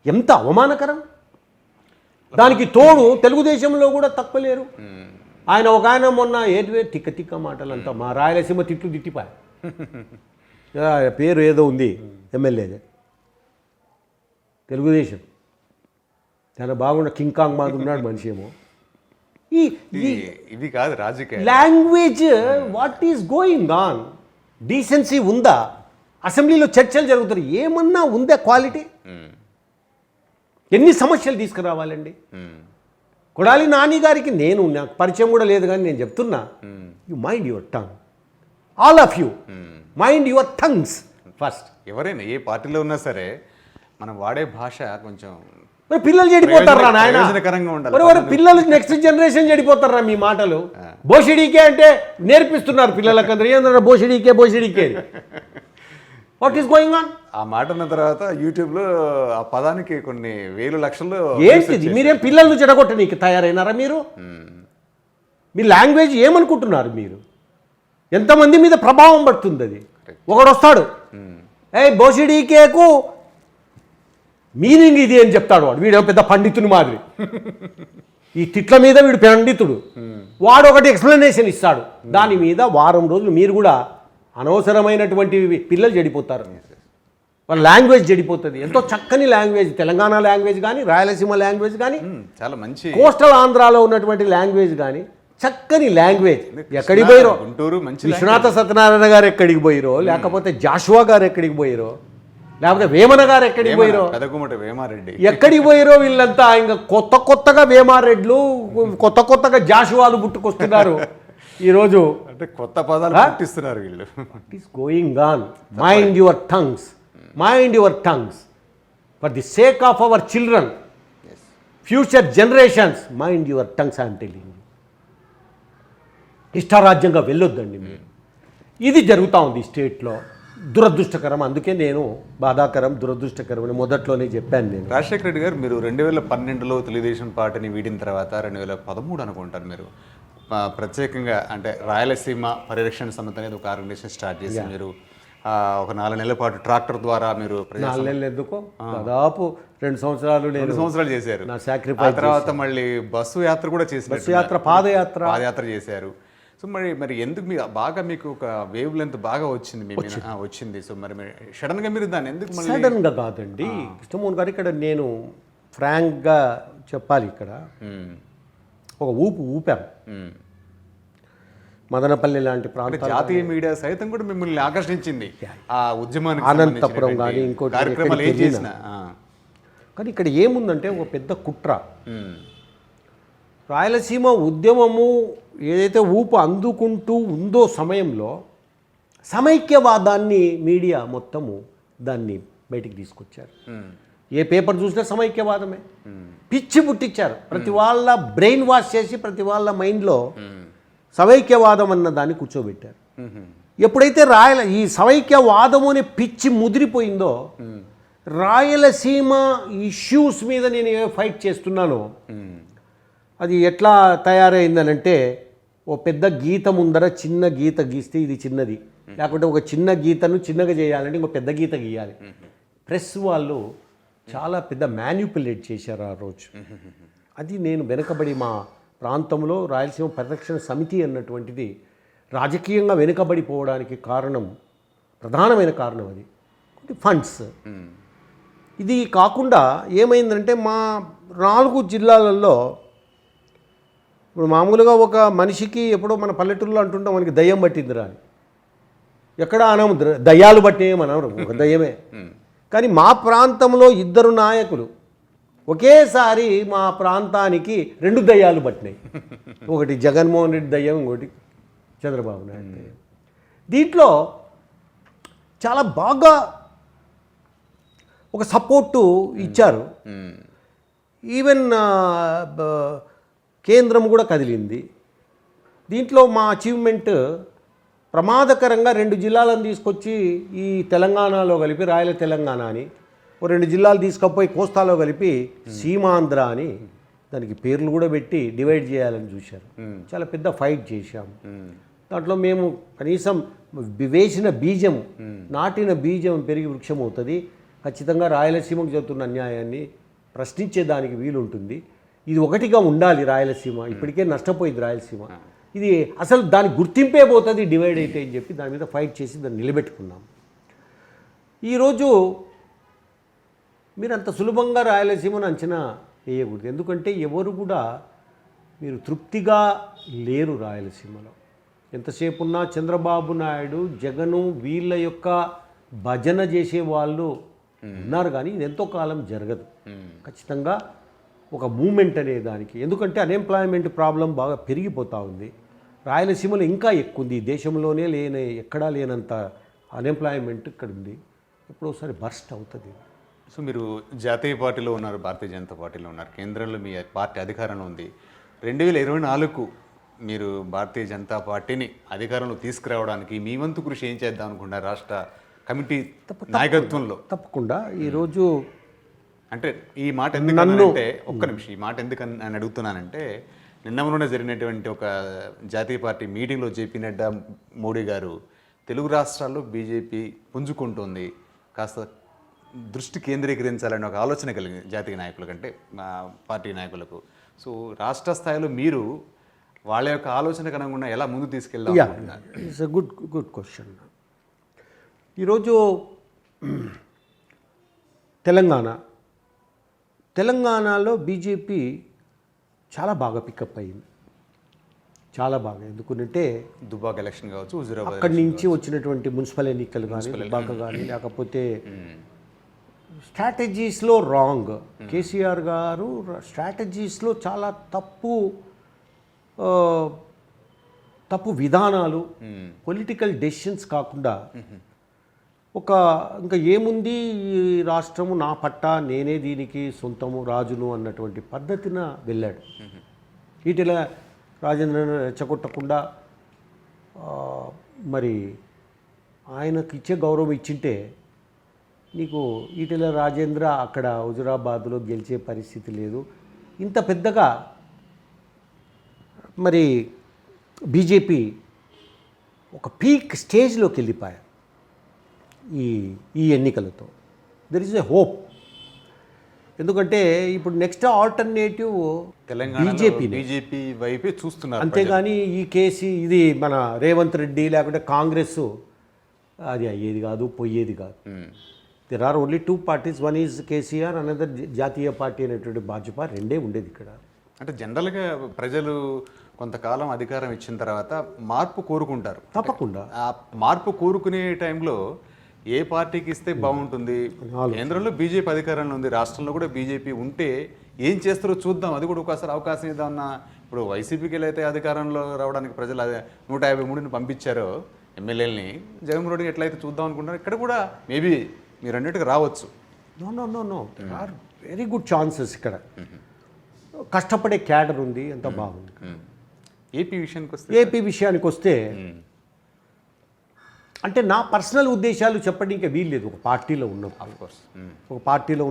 ఎంత అవమానకరం. దానికి తోడు తెలుగుదేశంలో కూడా తక్కువలేరు. ఆయన మొన్న తిక్క మాటలంతా మా రాయలసీమ తిట్లు తిట్టిపాయ. పేరు ఏదో ఉంది ఎమ్మెల్యేది, తెలుగుదేశం. చాలా బాగున్న కింగ్ కాంగ్ మాది ఉన్నాడు మనిషి ఏమో. ఈ ఇవి కాదు రాజకీయ language what is going on? Decency ఉందా? అసెంబ్లీలో చర్చలు జరుగుతున్నాయి, ఏమన్నా ఉందా క్వాలిటీ? ఎన్ని సమస్యలు తీసుకురావాలండి? కొడాలి నాని గారికి నాకు పరిచయం కూడా లేదు, కానీ నేను చెప్తున్నా, you mind your tongue, all of you mind your tongues first. ఎవరైనా ఏ పార్టీలో ఉన్నా సరే మనం వాడే భాష కొంచెం మరి పిల్లలు చెడిపోతారా నాయన? ప్రయోజనకరంగా ఉండాలి. మరి పిల్లలు నెక్స్ట్ జనరేషన్ చెడిపోతారా మీ మాటలు? బోషిడీకే అంటే నేర్పిస్తున్నారు పిల్లలకందరూ, ఏంటంటే బోషిడీకే వాట్ ఈస్ గోయింగ్ ఆన్? ఆ మాట అన్న తర్వాత యూట్యూబ్లో ఆ పదానికి కొన్ని వేలు లక్షలు ఏంటిది? మీరేం పిల్లలను చెడగొట్టనీకి తయారైనారా మీరు? మీ లాంగ్వేజ్ ఏమనుకుంటున్నారు మీరు? ఎంతమంది మీద ప్రభావం పడుతుంది అది? ఒకడు వస్తాడు, బోషిడీకేకు మీనింగ్ ఇది అని చెప్తాడు, వాడు వీడు పెద్ద పండితుని మాదిరి, ఈ తిట్ల మీద వీడు పండితుడు, వాడు ఒకటి ఎక్స్ప్లెనేషన్ ఇస్తాడు, దాని మీద వారం రోజులు మీరు కూడా అనవసరమైనటువంటి పిల్లలు చెడిపోతారు, వాళ్ళ లాంగ్వేజ్ చెడిపోతుంది. ఎంతో చక్కని లాంగ్వేజ్, తెలంగాణ లాంగ్వేజ్ కానీ, రాయలసీమ లాంగ్వేజ్ కానీ, చాలా మంచి కోస్టల్ ఆంధ్రాలో ఉన్నటువంటి లాంగ్వేజ్ కానీ, చక్కని లాంగ్వేజ్. ఎక్కడికి పోయిరో గుంటూరు మంచి విశ్వనాథ సత్యనారాయణ గారు ఎక్కడికి పోయిరో, లేకపోతే జాషువా గారు ఎక్కడికి పోయిరో, లేకపోతే వేమన గారు ఎక్కడికి పోయిరో, పెదకుమట వేమారెడ్డి ఎక్కడికి పోయిరో, వీళ్ళంతా ఇంకా కొత్తగా వేమారెడ్లు, కొత్తగా జాషువాలు పుట్టుకొస్తున్నారు ఈరోజు. అంటే కొత్త పదాలు పుట్టిస్తున్నారు వీళ్ళు. What is going on? Mind your tongues, mind your tongues for the sake of our children, future generations. Mind your tongues I'm telling. ఇష్టారాజ్యంగా వెళ్ళొద్దండి మీరు. ఇది జరుగుతూ ఉంది స్టేట్లో, దురదృష్టకరం. అందుకే నేను బాధాకరం, దురదృష్టకరం అని మొదట్లోనే చెప్పాను నేను. రాజశేఖర రెడ్డి గారు, మీరు 2012లో తెలుగుదేశం పార్టీని వీడిన తర్వాత 2013 అనుకుంటారు మీరు ప్రత్యేకంగా అంటే రాయలసీమ పరిరక్షణ సమితి అనేది ఒక ఆర్గనైజేషన్ స్టార్ట్ చేసి మీరు ఒక 4 నెలల పాటు ట్రాక్టర్ ద్వారా మీరు 4 నెలలు ఎందుకో దాదాపు 2 సంవత్సరాలు 2 సంవత్సరాలు చేశారు. నా సాక్రిఫైస్. తర్వాత మళ్ళీ బస్సు యాత్ర కూడా చేశారు, బస్సు యాత్ర, పాదయాత్ర చేశారు. సో మరి ఎందుకు మీకు ఒక వేవ్ లెంత్ బాగా వచ్చింది మీ మీద వచ్చింది. సో మరి సడన్గా మీరు దాన్ని ఎందుకు? సడన్గా కాదండి కృష్ణమోహన్ గారు, ఇక్కడ నేను ఫ్రాంక్గా చెప్పాలి, ఇక్కడ ఒక ఊపాం. మదనపల్లి లాంటి ప్రాంతాలు, జాతీయ మీడియా సైతం కూడా మిమ్మల్ని ఆకర్షించింది ఆ ఉద్యమానికి, అనంతపురం కానీ ఇంకోటి కార్యక్రమాలు ఏం చేసినా. కానీ ఇక్కడ ఏముందంటే ఒక పెద్ద కుట్ర. రాయలసీమ ఉద్యమము ఏదైతే ఊపు అందుకుంటూ ఉందో సమయంలో సమైక్యవాదాన్ని మీడియా మొత్తము దాన్ని బయటికి తీసుకొచ్చారు. ఏ పేపర్ చూసినా సమైక్యవాదమే, పిచ్చి పుట్టించారు. ప్రతి వాళ్ళ బ్రెయిన్ వాష్ చేసి ప్రతి వాళ్ళ మైండ్లో సమైక్యవాదం అన్న దాన్ని కూర్చోబెట్టారు. ఎప్పుడైతే ఈ సమైక్యవాదము అనే పిచ్చి ముదిరిపోయిందో, రాయలసీమ ఇష్యూస్ మీద నేను ఏ ఫైట్ చేస్తున్నానో అది ఎట్లా తయారైందనంటే, ఓ పెద్ద గీత ముందర చిన్న గీత గీస్తే ఇది చిన్నది, లేకుంటే ఒక చిన్న గీతను చిన్నగా చేయాలంటే ఇంకో పెద్ద గీత గీయాలి. ప్రెస్ వాళ్ళు చాలా పెద్ద మ్యాన్యుపులేట్ చేశారు ఆ రోజు. అది నేను వెనుకబడి మా ప్రాంతంలో రాయలసీమ పరిరక్షణ సమితి అన్నటువంటిది రాజకీయంగా వెనుకబడిపోవడానికి కారణం, ప్రధానమైన కారణం అది ఫండ్స్. ఇది కాకుండా ఏమైందంటే మా 4 జిల్లాలలో ఇప్పుడు మామూలుగా ఒక మనిషికి ఎప్పుడో మన పల్లెటూరులో అంటుంటాం మనకి దయ్యం పట్టిందిరా అని. ఎక్కడ అనము దయ్యాలు పట్టేయమనరు, ఒక దయ్యమే. కానీ మా ప్రాంతంలో 2 నాయకులు ఒకేసారి మా ప్రాంతానికి 2 దయ్యాలు పట్టినాయి. ఒకటి జగన్మోహన్ రెడ్డి దయ్యం, ఇంకోటి చంద్రబాబు నాయుడు దయ్యం. దీంట్లో చాలా బాగా ఒక సపోర్టు ఇచ్చారు. ఈవెన్ కేంద్రం కూడా కదిలింది. దీంట్లో మా అచీవ్మెంట్ ప్రమాదకరంగా 2 జిల్లాలను తీసుకొచ్చి ఈ తెలంగాణలో కలిపి రాయల తెలంగాణ అని, 2 జిల్లాలు తీసుకపోయి కోస్తాలో కలిపి సీమాంధ్ర అని దానికి పేర్లు కూడా పెట్టి డివైడ్ చేయాలని చూశారు. చాలా పెద్ద ఫైట్ చేశాము. దాంట్లో మేము కనీసం వేసిన బీజం, నాటిన బీజం పెరిగి వృక్షం అవుతుంది. ఖచ్చితంగా రాయలసీమకు జరుగుతున్న అన్యాయాన్ని ప్రశ్నించేదానికి వీలుంటుంది. ఇది ఒకటిగా ఉండాలి రాయలసీమ, ఇప్పటికే నష్టపోయింది రాయలసీమ, ఇది అసలు దాని గుర్తింపే పోతుంది డివైడ్ అయితే అని చెప్పి దాని మీద ఫైట్ చేసి దాన్ని నిలబెట్టుకున్నాం. ఈరోజు మీరు అంత సులభంగా రాయలసీమను అంచనా వేయకూడదు. ఎందుకంటే ఎవరు కూడా మీరు తృప్తిగా లేరు రాయలసీమలో. ఎంతసేపు ఉన్నా చంద్రబాబు నాయుడు, జగను వీళ్ళ యొక్క భజన చేసే వాళ్ళు ఉన్నారు, కానీ ఇది ఎంతో కాలం జరగదు. ఖచ్చితంగా ఒక మూమెంట్ అనే దానికి, ఎందుకంటే అన్ఎంప్లాయ్మెంట్ ప్రాబ్లం బాగా పెరిగిపోతూ ఉంది. రాయలసీమలో ఇంకా ఎక్కువ ఉంది. దేశంలోనే ఎక్కడా లేనంత అన్ఎంప్లాయ్మెంట్ ఇక్కడ ఉంది. ఎప్పుడోసారి బర్స్ట్ అవుతుంది. సో మీరు జాతీయ పార్టీలో ఉన్నారు, భారతీయ జనతా పార్టీలో ఉన్నారు, కేంద్రంలో మీ పార్టీ అధికారంలో ఉంది. 2024కు మీరు భారతీయ జనతా పార్టీని అధికారంలో తీసుకురావడానికి మీ వంతు కృషి ఏం చేద్దాం అనుకుంటున్నారు రాష్ట్ర కమిటీ నాయకత్వంలో? తప్పకుండా ఈరోజు అంటే ఈ మాట ఎందుకంటే ఒక్క నిమిషం, ఈ మాట ఎందుకని అని అడుగుతున్నానంటే, నిన్న మొన్న జరిగినటువంటి ఒక జాతీయ పార్టీ మీటింగ్లో జేపీ నడ్డా మోడీ గారు తెలుగు రాష్ట్రాల్లో బీజేపీ పుంజుకుంటుంది, కాస్త దృష్టి కేంద్రీకరించాలని ఒక ఆలోచన కలిగింది జాతీయ నాయకుల కంటే పార్టీ నాయకులకు. సో రాష్ట్ర స్థాయిలో మీరు వాళ్ళ యొక్క ఆలోచనకు అనుగుణంగా ఎలా ముందు తీసుకెళ్దాం? It's a good question. ఈరోజు తెలంగాణలో బీజేపీ చాలా బాగా పికప్ అయింది, చాలా బాగా. ఎందుకంటే దుబాక్ ఎలక్షన్ కావచ్చు, హుజూరాబాద్ అక్కడి నుంచి వచ్చినటువంటి మున్సిపల్ ఎన్నికలు కానీ, దుబాక కానీ, లేకపోతే స్ట్రాటజీస్లో రాంగ్. కేసీఆర్ గారు స్ట్రాటజీస్లో చాలా తప్పు విధానాలు, పొలిటికల్ డెసిషన్స్ కాకుండా ఇంకా ఏముంది ఈ రాష్ట్రము నా పట్టా, నేనే దీనికి సొంతము, రాజును అన్నటువంటి పద్ధతిన వెళ్ళాడు. ఈటెల రాజేంద్రను రెచ్చగొట్టకుండా మరి ఆయనకు ఇచ్చే గౌరవం ఇచ్చింటే నీకు ఈటెల రాజేంద్ర అక్కడ హుజురాబాద్లో గెలిచే పరిస్థితి లేదు. ఇంత పెద్దగా మరి బీజేపీ ఒక పీక్ స్టేజ్లోకి వెళ్ళిపోయారు ఈ ఎన్నికలతో. There is a hope. ఎందుకంటే ఇప్పుడు నెక్స్ట్ ఆల్టర్నేటివ్ బీజేపీ వైపే చూస్తున్నారు. అంతేగాని ఇది మన రేవంత్ రెడ్డి లేకుంటే కాంగ్రెస్ అది అయ్యేది కాదు, పోయేది కాదు. There are only 2 parties. One is KCR, another జాతీయ పార్టీ అనేటువంటి భాజపా. రెండే ఉండేది ఇక్కడ. అంటే జనరల్గా ప్రజలు కొంతకాలం అధికారం ఇచ్చిన తర్వాత మార్పు కోరుకుంటారు. తప్పకుండా ఆ మార్పు కోరుకునే టైంలో ఏ పార్టీకి ఇస్తే బాగుంటుంది? కేంద్రంలో బీజేపీ అధికారంలో ఉంది, రాష్ట్రంలో కూడా బీజేపీ ఉంటే ఏం చేస్తారో చూద్దాం, అది కూడా ఒకసారి అవకాశం ఇద్దామన్నా. ఇప్పుడు వైసీపీకి అయితే అధికారంలో రావడానికి ప్రజలు 153ని పంపించారో ఎమ్మెల్యేలని, జగన్మోహన్ రెడ్డి ఎట్లయితే చూద్దాం అనుకుంటారు, ఇక్కడ కూడా మేబీ మీరు అన్నట్టుగా రావచ్చు. No are very good chances ఇక్కడ. కష్టపడే క్యాడర్ ఉంది, ఎంత బాగుంది. ఏపీ విషయానికి వస్తే అంటే నా పర్సనల్ ఉద్దేశాలు చెప్పండి ఇంకా వీల్లేదు. ఒక పార్టీలో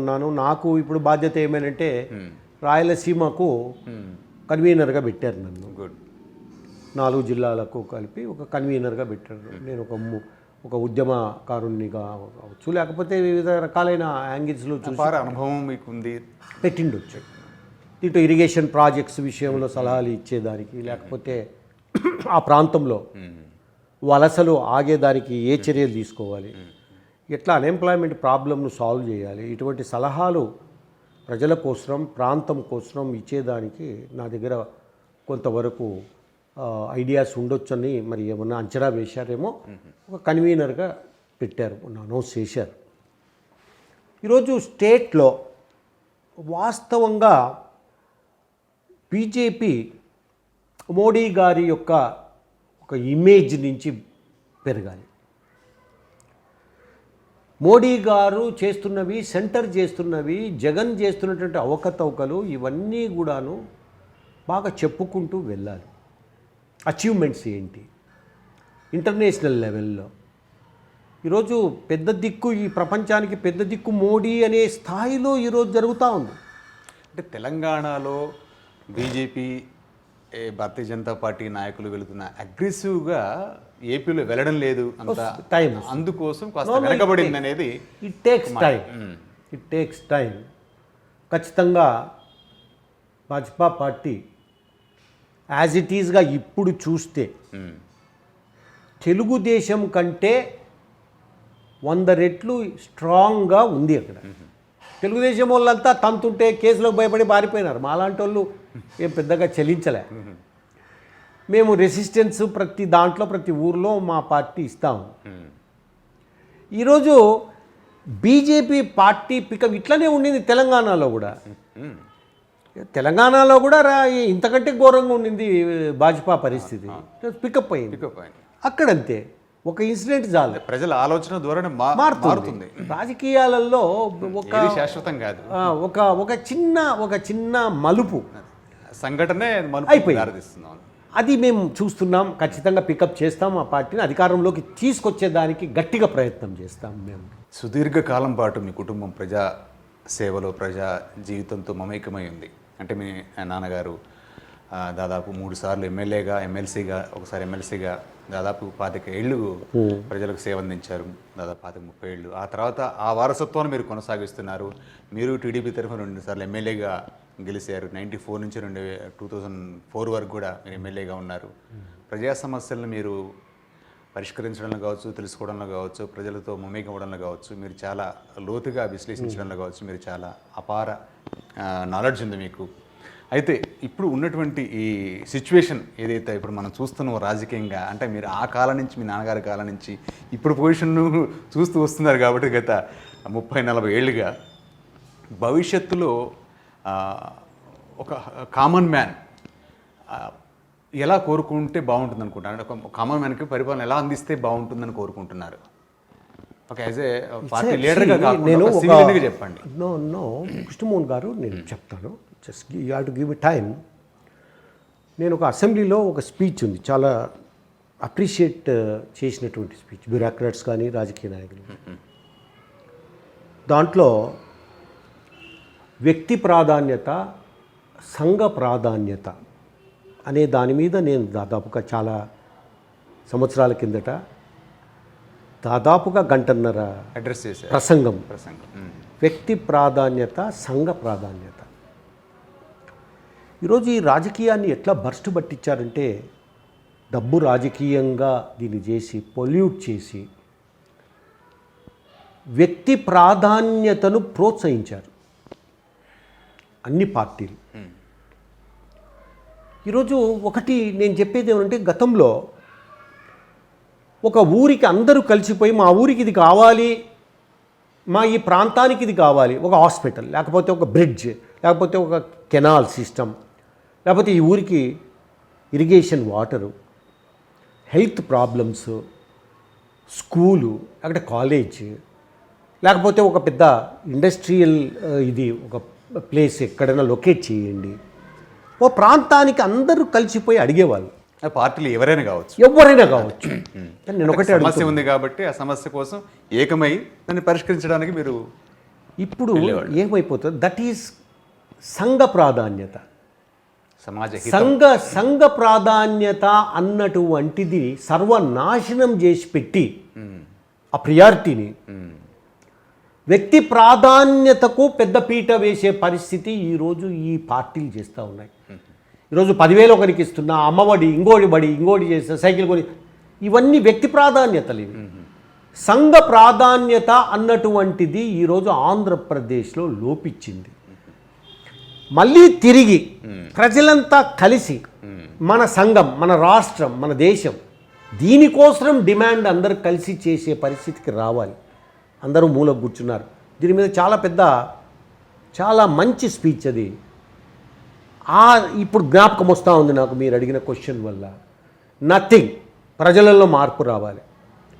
ఉన్నాను. నాకు ఇప్పుడు బాధ్యత ఏమేనంటే రాయలసీమకు కన్వీనర్గా పెట్టారు నన్ను. 4 జిల్లాలకు కలిపి ఒక కన్వీనర్గా పెట్టారు. నేను ఒక ఉద్యమకారునిగా కావచ్చు, లేకపోతే వివిధ రకాలైన యాంగిల్స్లో చూసి అనుభవం మీకు ఉంది, పెట్టిండొచ్చు. దీంట్లో ఇరిగేషన్ ప్రాజెక్ట్స్ విషయంలో సలహాలు ఇచ్చేదానికి, లేకపోతే ఆ ప్రాంతంలో వలసలు ఆగేదానికి ఏ చర్యలు తీసుకోవాలి, ఎట్లా అన్ఎంప్లాయ్మెంట్ ప్రాబ్లమ్ను సాల్వ్ చేయాలి, ఇటువంటి సలహాలు ప్రజల కోసం, ప్రాంతం కోసం ఇచ్చేదానికి నా దగ్గర కొంతవరకు ఐడియాస్ ఉండొచ్చని మరి ఏమన్నా అంచనా వేశారేమో. ఒక కన్వీనర్గా పెట్టారు, అనౌన్స్ చేశారు. ఈరోజు స్టేట్లో వాస్తవంగా బీజేపీ మోడీ గారి యొక్క ఒక ఇమేజ్ నుంచి పెరగాలి. మోడీ గారు చేస్తున్నవి, సెంటర్ చేస్తున్నవి, జగన్ చేస్తున్నటువంటి అవకతవకలు ఇవన్నీ కూడాను బాగా చెప్పుకుంటూ వెళ్ళాలి. అచీవ్మెంట్స్ ఏంటి ఇంటర్నేషనల్ లెవెల్లో. ఈరోజు పెద్ద దిక్కు, ఈ ప్రపంచానికి పెద్ద దిక్కు మోడీ అనే స్థాయిలో ఈరోజు జరుగుతూ ఉంది. అంటే తెలంగాణలో బీజేపీ, భారతీయ జనతా పార్టీ నాయకులు వెళుతున్న అగ్రెసివ్గా ఏపీలో వెళ్ళడం లేదు, అంత టైం. అందుకోసం కాస్త వెనకబడింది అనేది. It takes time. ఖచ్చితంగా భాజపా పార్టీ యాజ్ ఇట్ ఈజ్గా ఇప్పుడు చూస్తే తెలుగుదేశం కంటే 100 రెట్లు స్ట్రాంగ్గా ఉంది అక్కడ. తెలుగుదేశం వాళ్ళంతా తంతుంటే కేసులకు భయపడి పారిపోయినారు. మాలాంటి వాళ్ళు ఏం పెద్దగా చెల్లించలే. మేము రెసిస్టెన్స్ ప్రతి దాంట్లో ప్రతి ఊర్లో మా పార్టీ ఇస్తాము. ఈరోజు బీజేపీ పార్టీ పికప్ ఇట్లనే ఉండింది తెలంగాణలో కూడా. తెలంగాణలో కూడా ఇంతకంటే ఘోరంగా ఉండింది భాజపా పరిస్థితి. పికప్ అయింది. అక్కడంతే ఒక ఇన్సిడెంట్ చాలు, ప్రజల ఆలోచన ధోరణి మారుతుంది. రాజకీయాలలో ఒక శాశ్వతం కాదు. ఒక చిన్న మలుపు సంఘటనే అయిపోయింది. అది మేము చూస్తున్నాం. ఖచ్చితంగా పికప్ చేస్తాం. ఆ పార్టీని అధికారంలోకి తీసుకొచ్చేదానికి గట్టిగా ప్రయత్నం చేస్తాం. మేము సుదీర్ఘకాలం పాటు మీ కుటుంబం ప్రజా సేవలో ప్రజా జీవితంతో మమేకమై ఉంది. అంటే మీ నాన్నగారు దాదాపు 3 సార్లు ఎమ్మెల్యేగా, ఎమ్మెల్సీగా, ఒకసారి ఎమ్మెల్సీగా దాదాపు 25 ఏళ్ళు ప్రజలకు సేవ అందించారు. దాదాపు 25-30 ఏళ్ళు. ఆ తర్వాత ఆ వారసత్వాన్ని మీరు కొనసాగిస్తున్నారు. మీరు టీడీపీ తరఫున 2 సార్లు ఎమ్మెల్యేగా గెలిచారు. 94 నుంచి 2004 వరకు కూడా మీరు ఎమ్మెల్యేగా ఉన్నారు. ప్రజా సమస్యలను మీరు పరిష్కరించడంలో కావచ్చు, తెలుసుకోవడంలో కావచ్చు, ప్రజలతో మమేకమవడంలో కావచ్చు, మీరు చాలా లోతుగా విశ్లేషించడంలో కావచ్చు, మీరు చాలా అపార నాలెడ్జ్ ఉంది మీకు. అయితే ఇప్పుడు ఉన్నటువంటి ఈ సిచ్యువేషన్ ఏదైతే ఇప్పుడు మనం చూస్తున్నామో రాజకీయంగా, అంటే మీరు ఆ కాలం నుంచి, మీ నాన్నగారి కాలం నుంచి ఇప్పుడు పొజిషన్ను చూస్తూ వస్తున్నారు కాబట్టి గత 30-40 ఏళ్ళుగా భవిష్యత్తులో ఒక కామన్ మ్యాన్ ఎలా కోరుకుంటే బాగుంటుంది అనుకుంటారు? అంటే ఒక కామన్ మ్యాన్కి పరిపాలన ఎలా అందిస్తే బాగుంటుందని కోరుకుంటున్నారు? ఒక యాజ్ ఏ పార్టీ లీడర్గా కాకుండా సివిలియన్గా చెప్పండి. నో కృష్ణమోహన్ గారు, నేను చెప్తాను. Just you have to give it time. నేను ఒక అసెంబ్లీలో ఒక స్పీచ్ ఉంది, చాలా అప్రిషియేట్ చేసినటువంటి స్పీచ్, బ్యూరోక్రాట్స్ కానీ రాజకీయ నాయకులు. దాంట్లో వ్యక్తి ప్రాధాన్యత, సంఘ ప్రాధాన్యత అనే దాని మీద నేను దాదాపుగా చాలా సంవత్సరాల కిందట దాదాపుగా 1.5 గంటన్నర అడ్రస్ చేశారు. ప్రసంగం. వ్యక్తి ప్రాధాన్యత, సంఘ ప్రాధాన్యత. ఈరోజు ఈ రాజకీయాన్ని ఎట్లా భ్రష్టు పట్టించారంటే, డబ్బు రాజకీయంగా దీన్ని చేసి పొల్యూట్ చేసి వ్యక్తి ప్రాధాన్యతను ప్రోత్సహించారు అన్ని పార్టీలు. ఈరోజు ఒకటి నేను చెప్పేది ఏమంటే, గతంలో ఒక ఊరికి అందరూ కలిసిపోయి మా ఊరికి ఇది కావాలి, మా ఈ ప్రాంతానికి ఇది కావాలి, ఒక హాస్పిటల్, లేకపోతే ఒక బ్రిడ్జ్, లేకపోతే ఒక కెనాల్ సిస్టమ్, లేకపోతే ఈ ఊరికి irrigation water, health problems, school, లేకపోతే కాలేజ్, లేకపోతే ఒక పెద్ద ఇండస్ట్రియల్ ఇది ఒక ప్లేస్ ఎక్కడైనా లొకేట్ చేయండి. ఓ ప్రాంతానికి అందరూ కలిసిపోయి అడిగేవాళ్ళు. పార్టీలు ఎవరైనా కావచ్చు. నేను ఒకటే సమస్య ఉంది కాబట్టి ఆ సమస్య కోసం ఏకమై దాన్ని పరిష్కరించడానికి మీరు ఇప్పుడు ఏమైపోతుంది, దట్ ఈస్ సంఘ ప్రాధాన్యత. సంఘ ప్రాధాన్యత అన్నటువంటిది సర్వనాశనం చేసి పెట్టి ఆ ప్రియారిటీని వ్యక్తి ప్రాధాన్యతకు పెద్ద పీట వేసే పరిస్థితి ఈరోజు ఈ పార్టీలు చేస్తూ ఉన్నాయి. ఈరోజు 10,000 ఒకరికి ఇస్తున్నా, అమ్మఒడి, ఇంకోటి చేస్తే సైకిల్ కొని, ఇవన్నీ వ్యక్తి ప్రాధాన్యతలు. ఇవి సంఘ ప్రాధాన్యత అన్నటువంటిది ఈరోజు ఆంధ్రప్రదేశ్లో లోపించింది. మళ్ళీ తిరిగి ప్రజలంతా కలిసి మన సంఘం, మన రాష్ట్రం, మన దేశం, దీనికోసం డిమాండ్ అందరూ కలిసి చేసే పరిస్థితికి రావాలి. అందరూ మూలకు కూర్చున్నారు. దీని మీద చాలా మంచి స్పీచ్ అది. ఇప్పుడు జ్ఞాపకం వస్తూ ఉంది నాకు మీరు అడిగిన క్వశ్చన్ వల్ల. నథింగ్, ప్రజలలో మార్పు రావాలి.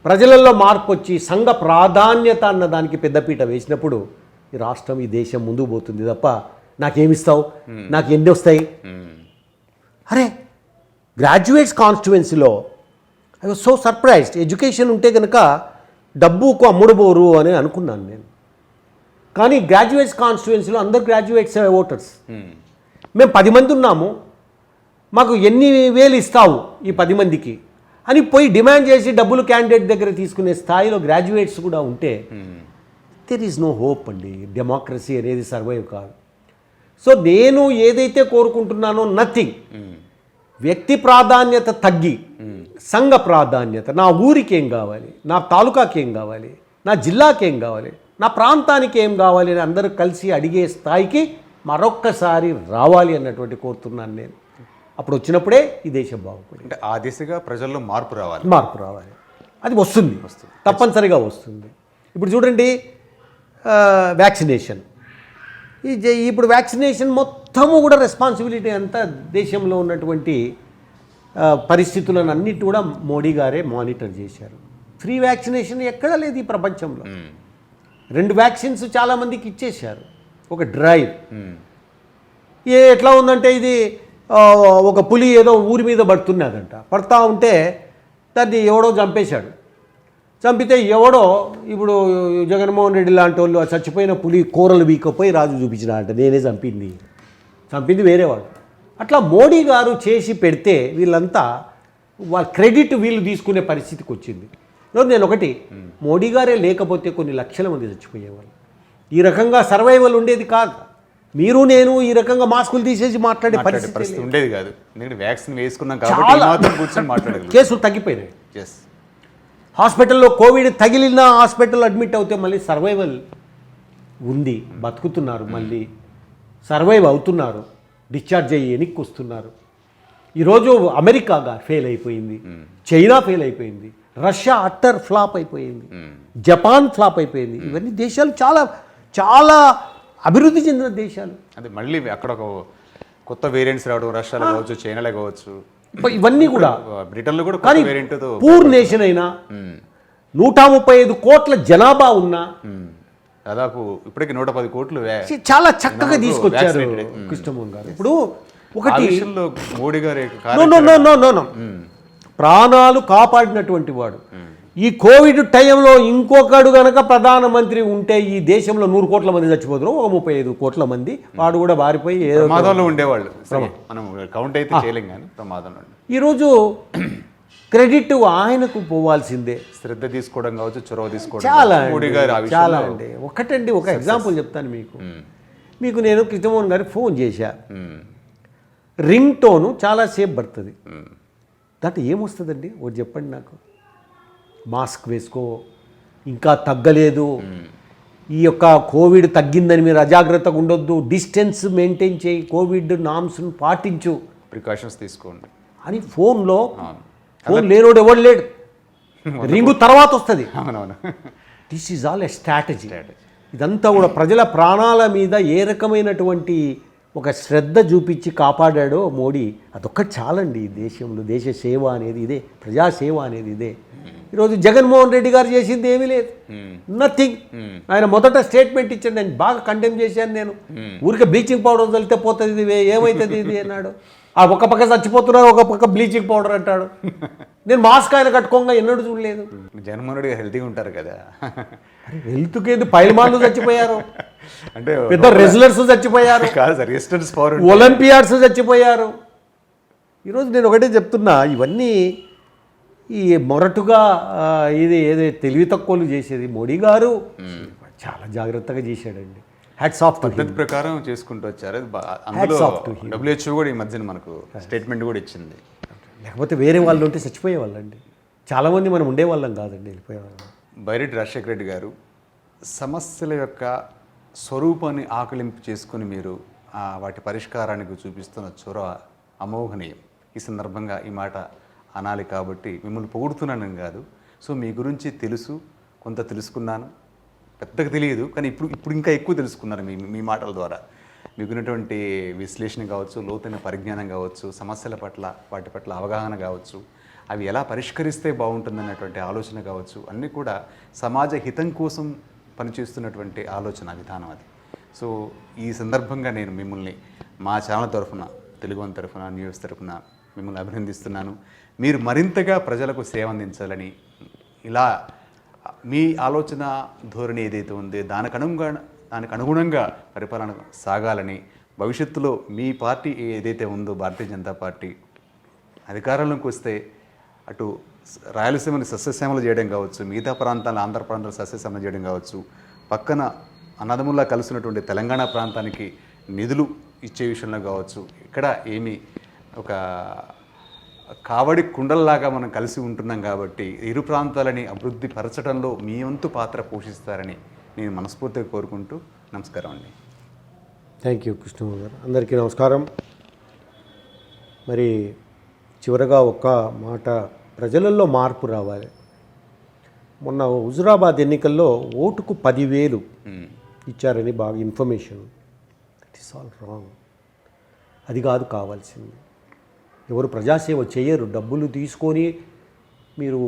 ప్రజలలో మార్పు వచ్చి సంఘ ప్రాధాన్యత అన్న దానికి పెద్దపీట వేసినప్పుడు ఈ రాష్ట్రం, ఈ దేశం ముందుకు పోతుంది తప్ప నాకేమిస్తావు, నాకు ఎన్ని వస్తాయి. అరే, గ్రాడ్యుయేట్స్ కాన్స్టిట్యువెన్సీలో I was so surprised. Education ఉంటే కనుక డబ్బుకు అమ్ముడుబోరు అని అనుకున్నాను నేను. కానీ గ్రాడ్యుయేట్స్ కాన్స్టిట్యువెన్సీలో అందరు గ్రాడ్యుయేట్స్ ఓటర్స్. మేము 10 మంది ఉన్నాము, మాకు ఎన్ని వేలు ఇస్తావు ఈ 10 మందికి అని పోయి డిమాండ్ చేసి డబ్బులు క్యాండిడేట్ దగ్గర తీసుకునే స్థాయిలో గ్రాడ్యుయేట్స్ కూడా ఉంటే దెర్ ఈజ్ నో హోప్ అండి. డెమోక్రసీ అనేది సర్వైవ్ కాదు. సో నేను ఏదైతే కోరుకుంటున్నానో నథింగ్, వ్యక్తి ప్రాధాన్యత తగ్గి సంఘ ప్రాధాన్యత. నా ఊరికి ఏం కావాలి, నా తాలూకాకి ఏం కావాలి, నా జిల్లాకి ఏం కావాలి, నా ప్రాంతానికి ఏం కావాలి అని అందరూ కలిసి అడిగే స్థాయికి మరొక్కసారి రావాలి అన్నటువంటి కోరుతున్నాను నేను. అప్పుడు వచ్చినప్పుడే ఈ దేశం బాగుపడింది. అంటే ఆ దిశగా ప్రజల్లో మార్పు రావాలి. అది వస్తుంది తప్పనిసరిగా వస్తుంది. ఇప్పుడు చూడండి వ్యాక్సినేషన్, ఇప్పుడు వ్యాక్సినేషన్ మొత్తము కూడా రెస్పాన్సిబిలిటీ అంతా దేశంలో ఉన్నటువంటి పరిస్థితులను అన్నిటి కూడా మోడీ గారే మానిటర్ చేశారు. ఫ్రీ వ్యాక్సినేషన్ ఎక్కడా లేదు ఈ ప్రపంచంలో. 2 వ్యాక్సిన్స్ చాలామందికి ఇచ్చేశారు. ఒక డ్రైవ్ ఎట్లా ఉందంటే ఇది ఒక పులి ఏదో ఊరి మీద పడుతూ ఉంటే దాన్ని ఎవడో చంపేశాడు. చంపితే ఎవడో ఇప్పుడు జగన్మోహన్ రెడ్డి లాంటి వాళ్ళు ఆ చచ్చిపోయిన పులి కూరలు వీకపోయి రాజు చూపించిన అంటే నేనే చంపింది వేరేవాడు. అట్లా మోడీ గారు చేసి పెడితే వీళ్ళంతా వాళ్ళ క్రెడిట్ వీళ్ళు తీసుకునే పరిస్థితికి వచ్చింది. నేను ఒకటి, మోడీ గారే లేకపోతే కొన్ని లక్షల మంది చచ్చిపోయేవాళ్ళు. ఈ రకంగా సర్వైవల్ ఉండేది కాదు. మీరు నేను ఈ రకంగా మాస్కులు తీసేసి మాట్లాడే పరిస్థితి ఉండేది కాదు. ఎందుకంటే వ్యాక్సిన్ వేసుకున్నాం కాబట్టి కూర్చొని మాట్లాడేది. కేసులు తగ్గిపోయినాయి. హాస్పిటల్లో కోవిడ్ తగిలిన హాస్పిటల్ అడ్మిట్ అవుతే మళ్ళీ సర్వైవల్ ఉంది, బతుకుతున్నారు, మళ్ళీ సర్వైవ్ అవుతున్నారు, డిశ్చార్జ్ అయ్యి వెనక్కి వస్తున్నారు. ఈరోజు అమెరికాగా ఫెయిల్ అయిపోయింది, చైనా ఫెయిల్ అయిపోయింది, రష్యా అట్టర్ ఫ్లాప్ అయిపోయింది, జపాన్ ఫ్లాప్ అయిపోయింది. ఇవన్నీ దేశాలు చాలా చాలా అభివృద్ధి చెందిన దేశాలు. అదే మళ్ళీ అక్కడ ఒక కొత్త వేరియంట్స్ రావడం, రష్యాలో కావచ్చు, చైనాలో కావచ్చు, ఇవన్నీ కూడా బ్రిటన్లో కూడా కానీ పూర్ నేషన్ అయినా 135 కోట్ల జనాభా ఉన్నా దాదాపు ఇప్పటికి 110 కోట్లు చాలా చక్కగా తీసుకొచ్చారు కృష్ణమోహన్ గారు. ఇప్పుడు ఒకటి మోడీ గారి ప్రాణాలు కాపాడినటువంటి వాడు. ఈ కోవిడ్ టైంలో ఇంకొకడు గనక ప్రధానమంత్రి ఉంటే ఈ దేశంలో 100 కోట్ల మంది చచ్చిపోతారు, ఒక 35 కోట్ల మంది వాడు కూడా బారిపోయి ఏదో ప్రమాదంలో ఉండేవాళ్ళు. మనం కౌంట్ అయితే చేయలేం కానీ ప్రమాదంలో. ఈరోజు క్రెడిట్ ఆయనకు పోవాల్సిందే. శ్రద్ధ తీసుకోవడం కావచ్చు, చొరవ తీసుకోవడం చాలా అండి. ఒక ఎగ్జాంపుల్ చెప్తాను మీకు నేను కృష్ణమోహన్ గారికి ఫోన్ చేశా. రింగ్ టోను చాలాసేపు పడుతుంది. దాంట్లో ఏమొస్తుందండి ఒకటి చెప్పండి నాకు. మాస్క్ వేసుకో, ఇంకా తగ్గలేదు, ఈ యొక్క కోవిడ్ తగ్గిందని మీరు అజాగ్రత్తగా ఉండొద్దు, డిస్టెన్స్ మెయింటైన్ చేయి, కోవిడ్ నామ్స్ను పాటించు, ప్రికాషన్స్ తీసుకోండి అని ఫోన్ లేనోడు ఎవడు లేడు. రింగు తర్వాత వస్తుంది. This is all a strategy. ఇదంతా కూడా ప్రజల ప్రాణాల మీద ఏ రకమైనటువంటి ఒక శ్రద్ధ చూపించి కాపాడాడో మోడీ, అదొక్కటి చాలండి. ఈ దేశంలో దేశ సేవ అనేది ఇదే, ప్రజాసేవ అనేది ఇదే. ఈరోజు జగన్మోహన్ రెడ్డి గారు చేసింది ఏమీ లేదు, నథింగ్. ఆయన మొదట స్టేట్మెంట్ ఇచ్చాడు, నేను బాగా కండెమ్ చేశాను, నేను ఊరికే బ్లీచింగ్ పౌడర్ వెళ్తే పోతుంది, ఇది ఏమవుతుంది ఇది అన్నాడు. ఆ ఒక పక్క చచ్చిపోతున్నారు, ఒక పక్క బ్లీచింగ్ పౌడర్ అంటాడు. నేను మాస్క్ ఆయన కట్టుకోగా ఎన్నడూ చూడలేదు. జగన్మోహన్ రెడ్డి హెల్తీగా ఉంటారు కదా. హెల్త్కి ఏంది, పైల్మాన్లు చచ్చిపోయారు, అంటే పెద్ద రెజ్లర్స్ చచ్చిపోయారు, ఒలింపియాడ్స్ చచ్చిపోయారు. ఈరోజు నేను ఒకటే చెప్తున్నా, ఇవన్నీ ఈ మొరటుగా ఇది ఏదో తెలివి తక్కువలు చేసేది మోడీ గారు చాలా జాగ్రత్తగా చేశాడండి. Hats off. పద్ధతి ప్రకారం చేసుకుంటూ వచ్చారు. అందులో WHO కూడా ఈ మధ్యన మనకు స్టేట్మెంట్ కూడా ఇచ్చింది. లేకపోతే వేరే వాళ్ళు ఉంటే చచ్చిపోయేవాళ్ళండి. చాలామంది మనం ఉండేవాళ్ళం కాదండి, వెళ్ళిపోయేవాళ్ళం. బైరెడ్డి రాజశేఖర రెడ్డి గారు సమస్యల యొక్క స్వరూపాన్ని ఆకలింపు చేసుకుని మీరు వాటి పరిష్కారానికి చూపిస్తున్న చొరవ అమోఘనీయం. ఈ సందర్భంగా ఈ మాట అనాలి కాబట్టి మిమ్మల్ని పొగుడుతున్నానని కాదు. సో మీ గురించి తెలుసు, కొంత తెలుసుకున్నాను, పెద్దగా తెలియదు కానీ ఇప్పుడు ఇంకా ఎక్కువ తెలుసుకున్నారు మీ మాటల ద్వారా. మీకున్నటువంటి విశ్లేషణ కావచ్చు, లోతైన పరిజ్ఞానం కావచ్చు, సమస్యల పట్ల వాటి పట్ల అవగాహన కావచ్చు, అవి ఎలా పరిష్కరిస్తే బాగుంటుందన్నటువంటి ఆలోచన కావచ్చు, అన్నీ కూడా సమాజ హితం కోసం పనిచేస్తున్నటువంటి ఆలోచన విధానం అది. సో ఈ సందర్భంగా నేను మిమ్మల్ని మా ఛానల్ తరఫున, తెలుగు వన్ తరఫున, న్యూస్ తరఫున మిమ్మల్ని అభినందిస్తున్నాను. మీరు మరింతగా ప్రజలకు సేవ అందించాలని, ఇలా మీ ఆలోచన ధోరణి ఏదైతే ఉందో దానికి అనుగుణంగా పరిపాలన సాగాలని, భవిష్యత్తులో మీ పార్టీ ఏదైతే ఉందో భారతీయ జనతా పార్టీ అధికారంలోకి వస్తే అటు రాయలసీమని సస్యశ్యామలు చేయడం కావచ్చు, మిగతా ప్రాంతాలను ఆంధ్ర ప్రాంతాలు సస్యశ్యామలు చేయడం కావచ్చు, పక్కన అన్నదమ్ముల్లా కలిసినటువంటి తెలంగాణ ప్రాంతానికి నిధులు ఇచ్చే విషయంలో కావచ్చు, ఇక్కడ ఏమీ ఒక కావడి కుండల్లాగా మనం కలిసి ఉంటున్నాం కాబట్టి ఇరు ప్రాంతాలని అభివృద్ధి పరచడంలో మీ వంతు పాత్ర పోషిస్తారని నేను మనస్ఫూర్తిగా కోరుకుంటూ నమస్కారం అండి. థ్యాంక్ యూ కృష్ణమోహన్ గారు. అందరికీ నమస్కారం. మరి చివరగా ఒక్క మాట, ప్రజలలో మార్పు రావాలి. మొన్న హుజురాబాద్ ఎన్నికల్లో ఓటుకు 10,000 ఇచ్చారని బాగా information. It is all wrong. అది కాదు కావాల్సింది. ఎవరు ప్రజాసేవ చేయరు. డబ్బులు తీసుకొని మీరు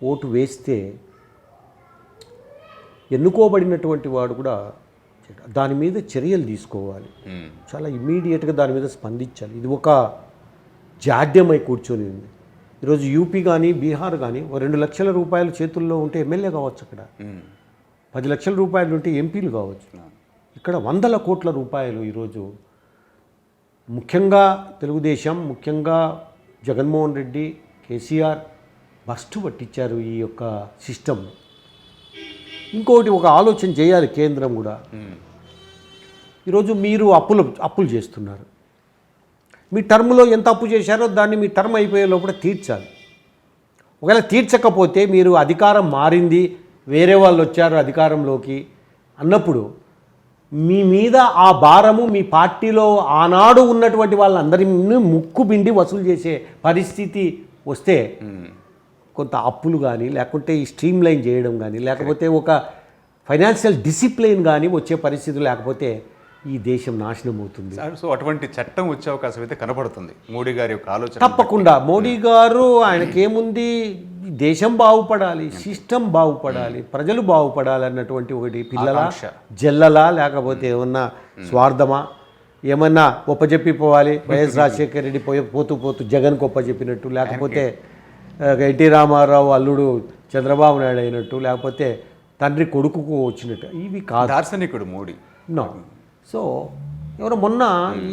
ఓటు వేస్తే ఎన్నుకోబడినటువంటి వాడు కూడా దాని మీద చర్యలు తీసుకోవాలి. చాలా ఇమ్మీడియట్గా దాని మీద స్పందించాలి. ఇది ఒక జాడ్యమై కూర్చొని ఉంది. ఈరోజు యూపీ కానీ బీహార్ కానీ 2 లక్షల రూపాయలు చేతుల్లో ఉంటే ఎమ్మెల్యే కావచ్చు, అక్కడ 10 లక్షల రూపాయలు ఉంటే ఎంపీలు కావచ్చు. ఇక్కడ 100 కోట్ల రూపాయలు ఈరోజు ముఖ్యంగా తెలుగుదేశం, ముఖ్యంగా జగన్మోహన్ రెడ్డి, కేసీఆర్ బస్టు పట్టించారు ఈ యొక్క సిస్టమ్. ఇంకొకటి ఒక ఆలోచన చేయాలి కేంద్రం కూడా. ఈరోజు మీరు అప్పులు చేస్తున్నారు. మీ టర్మ్లో ఎంత అప్పు చేశారో దాన్ని మీ టర్మ్ అయిపోయే లోపల తీర్చాలి. ఒకవేళ తీర్చకపోతే మీరు అధికారం మారింది, వేరే వాళ్ళు వచ్చారు అధికారంలోకి అన్నప్పుడు మీ మీద ఆ భారము మీ పార్టీలో ఆనాడు ఉన్నటువంటి వాళ్ళందరినీ ముక్కు పిండి వసూలు చేసే పరిస్థితి వస్తే కొంత అప్పులు కానీ, లేకుంటే ఈ స్ట్రీమ్ లైన్ చేయడం కానీ, లేకపోతే ఒక ఫైనాన్షియల్ డిసిప్లిన్ కానీ వచ్చే పరిస్థితి లేకపోతే ఈ దేశం నాశనం అవుతుంది. సో అటువంటి చట్టం వచ్చే అవకాశం అయితే కనపడుతుంది మోడీ గారి యొక్క ఆలోచన. తప్పకుండా మోడీ గారు ఆయనకేముంది, దేశం బాగుపడాలి, సిస్టమ్ బాగుపడాలి, ప్రజలు బాగుపడాలి అన్నటువంటి ఒకటి పిల్లల జల్లలా, లేకపోతే ఏమన్నా స్వార్థమా, ఏమన్నా ఒప్పజెప్పిపోవాలి. వైఎస్ రాజశేఖర రెడ్డి పోతూ జగన్కి ఒప్పజెప్పినట్టు, లేకపోతే ఎన్టీ రామారావు అల్లుడు చంద్రబాబు నాయుడు అయినట్టు, లేకపోతే తండ్రి కొడుకుకు వచ్చినట్టు, ఇవి కాదు. దార్శనికుడు మోడీ. నో. సో ఎవరో మొన్న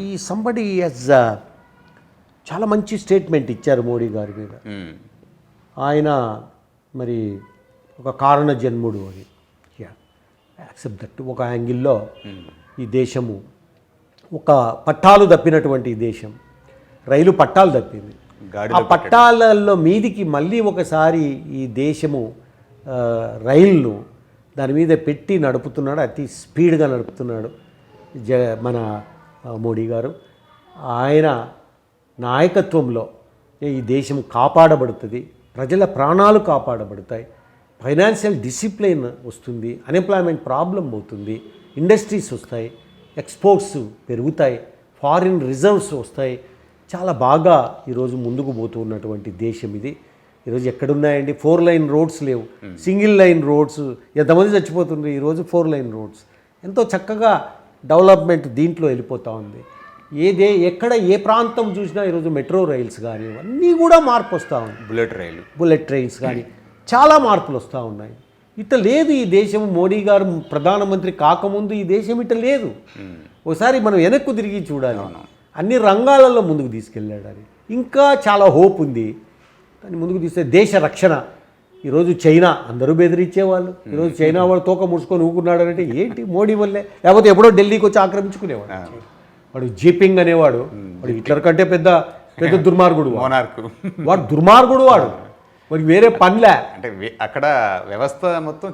ఈ సంబడి యాజ్ చాలా మంచి స్టేట్మెంట్ ఇచ్చారు మోడీ గారి మీద. ఆయన మరి ఒక కారణ జన్ముడు అని. Accept that. ఒక యాంగిల్లో ఈ దేశము ఒక పట్టాలు తప్పినటువంటి దేశం, రైలు పట్టాలు తప్పింది. ఆ పట్టాలలో మీదికి మళ్ళీ ఒకసారి ఈ దేశము రైలును దాని మీద పెట్టి నడుపుతున్నాడు, అతి స్పీడ్గా నడుపుతున్నాడు మన మోడీ గారు. ఆయన నాయకత్వంలో ఈ దేశం కాపాడబడుతుంది, ప్రజల ప్రాణాలు కాపాడబడతాయి, ఫైనాన్షియల్ డిసిప్లిన్ వస్తుంది, అన్ఎంప్లాయ్మెంట్ ప్రాబ్లం పోతుంది, ఇండస్ట్రీస్ వస్తాయి, ఎక్స్పోర్ట్స్ పెరుగుతాయి, ఫారిన్ రిజర్వ్స్ వస్తాయి. చాలా బాగా ఈరోజు ముందుకు పోతూ ఉన్నటువంటి దేశం ఇది. ఈరోజు ఎక్కడున్నాయండి 4 లైన్ రోడ్స్ లేవు, సింగిల్ లైన్ రోడ్స్. ఎంతమంది చచ్చిపోతుండ్రు ఈరోజు 4 లైన్ రోడ్స్. ఎంతో చక్కగా డెవలప్మెంట్ దీంట్లో వెళ్ళిపోతూ ఉంది. ఎక్కడ ఏ ప్రాంతం చూసినా ఈరోజు మెట్రో రైల్స్ కానీ ఇవన్నీ కూడా మార్పు వస్తూ ఉంది. బుల్లెట్ ట్రైన్స్ కానీ చాలా మార్పులు వస్తూ ఉన్నాయి. ఇట్లా లేదు ఈ దేశం. మోడీ గారు ప్రధానమంత్రి కాకముందు ఈ దేశం ఇట్లా లేదు. ఒకసారి మనం వెనక్కు తిరిగి చూడాలి. అన్ని రంగాలలో ముందుకు తీసుకెళ్ళాడు. అది ఇంకా చాలా హోప్ ఉంది. దాన్ని ముందుకు తీస్తే దేశ రక్షణ. ఈరోజు చైనా అందరూ బెదిరించేవాళ్ళు, ఈరోజు చైనా వాడు తోక ముడుచుకొని ఊకున్నాడు అంటే ఏంటి మోడీ వల్లే. లేకపోతే ఎప్పుడో ఢిల్లీకి వచ్చి ఆక్రమించుకునేవాడు. వాడు జీపింగ్ అనేవాడు, వాడు హిట్లర్ కంటే పెద్ద దుర్మార్గుడు. వాడు దుర్మార్గుడు. వాడు మరి వేరే పనిలే. అంటే అక్కడ వ్యవస్థ మొత్తం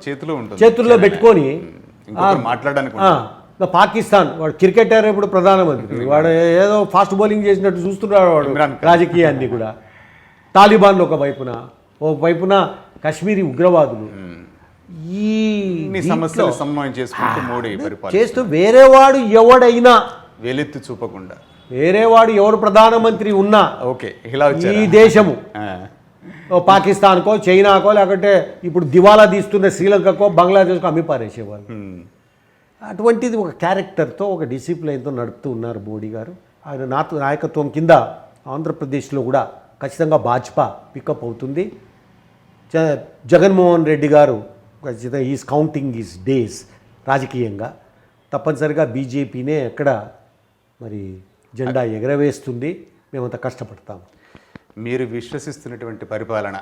చేతుల్లో పెట్టుకొని మాట్లాడడానికి. పాకిస్తాన్ వాడు క్రికెటర్, ఇప్పుడు ప్రధానమంత్రి, వాడు ఏదో ఫాస్ట్ బౌలింగ్ చేసినట్టు చూస్తున్నాడు వాడు రాజకీయాన్ని కూడా. తాలిబాన్లు ఒక వైపున కాశ్మీరీ ఉగ్రవాదులు. ఈ సమస్యలు సమన్వయం చేసుకుంటూ మోడీ చేస్తూ వేరేవాడు ఎవడైనా వేలెత్తి చూపకుండా, వేరేవాడు ఎవరు ప్రధానమంత్రి ఉన్నా ఓకే ఈ దేశము పాకిస్తాన్కో, చైనాకో, లేకుంటే ఇప్పుడు దివాలా తీస్తున్న శ్రీలంకకో, బంగ్లాదేశ్కో అమ్మి పారేసేవాళ్ళు. అటువంటిది ఒక క్యారెక్టర్తో, ఒక డిసిప్లైన్తో నడుపుతూ ఉన్నారు మోడీ గారు. ఆయన నాయకత్వం కింద ఆంధ్రప్రదేశ్లో కూడా ఖచ్చితంగా భాజపా పికప్ అవుతుంది. జగన్మోహన్ రెడ్డి గారు ఖచ్చితంగా ఈజ్ కౌంటింగ్ ఈజ్ డేస్. రాజకీయంగా తప్పనిసరిగా బీజేపీనే ఎక్కడ మరి జెండా ఎగరవేస్తుంది. మేమంతా కష్టపడతాం. మీరు విశ్వసిస్తున్నటువంటి పరిపాలన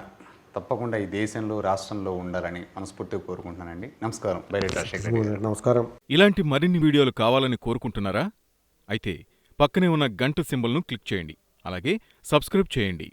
తప్పకుండా ఈ దేశంలో, రాష్ట్రంలో ఉండాలని మనస్ఫూర్తిగా కోరుకుంటున్నానండి. నమస్కారం. నమస్కారం. ఇలాంటి మరిన్ని వీడియోలు కావాలని కోరుకుంటున్నారా? అయితే పక్కనే ఉన్న గంట సింబల్ను క్లిక్ చేయండి. అలాగే సబ్స్క్రైబ్ చేయండి.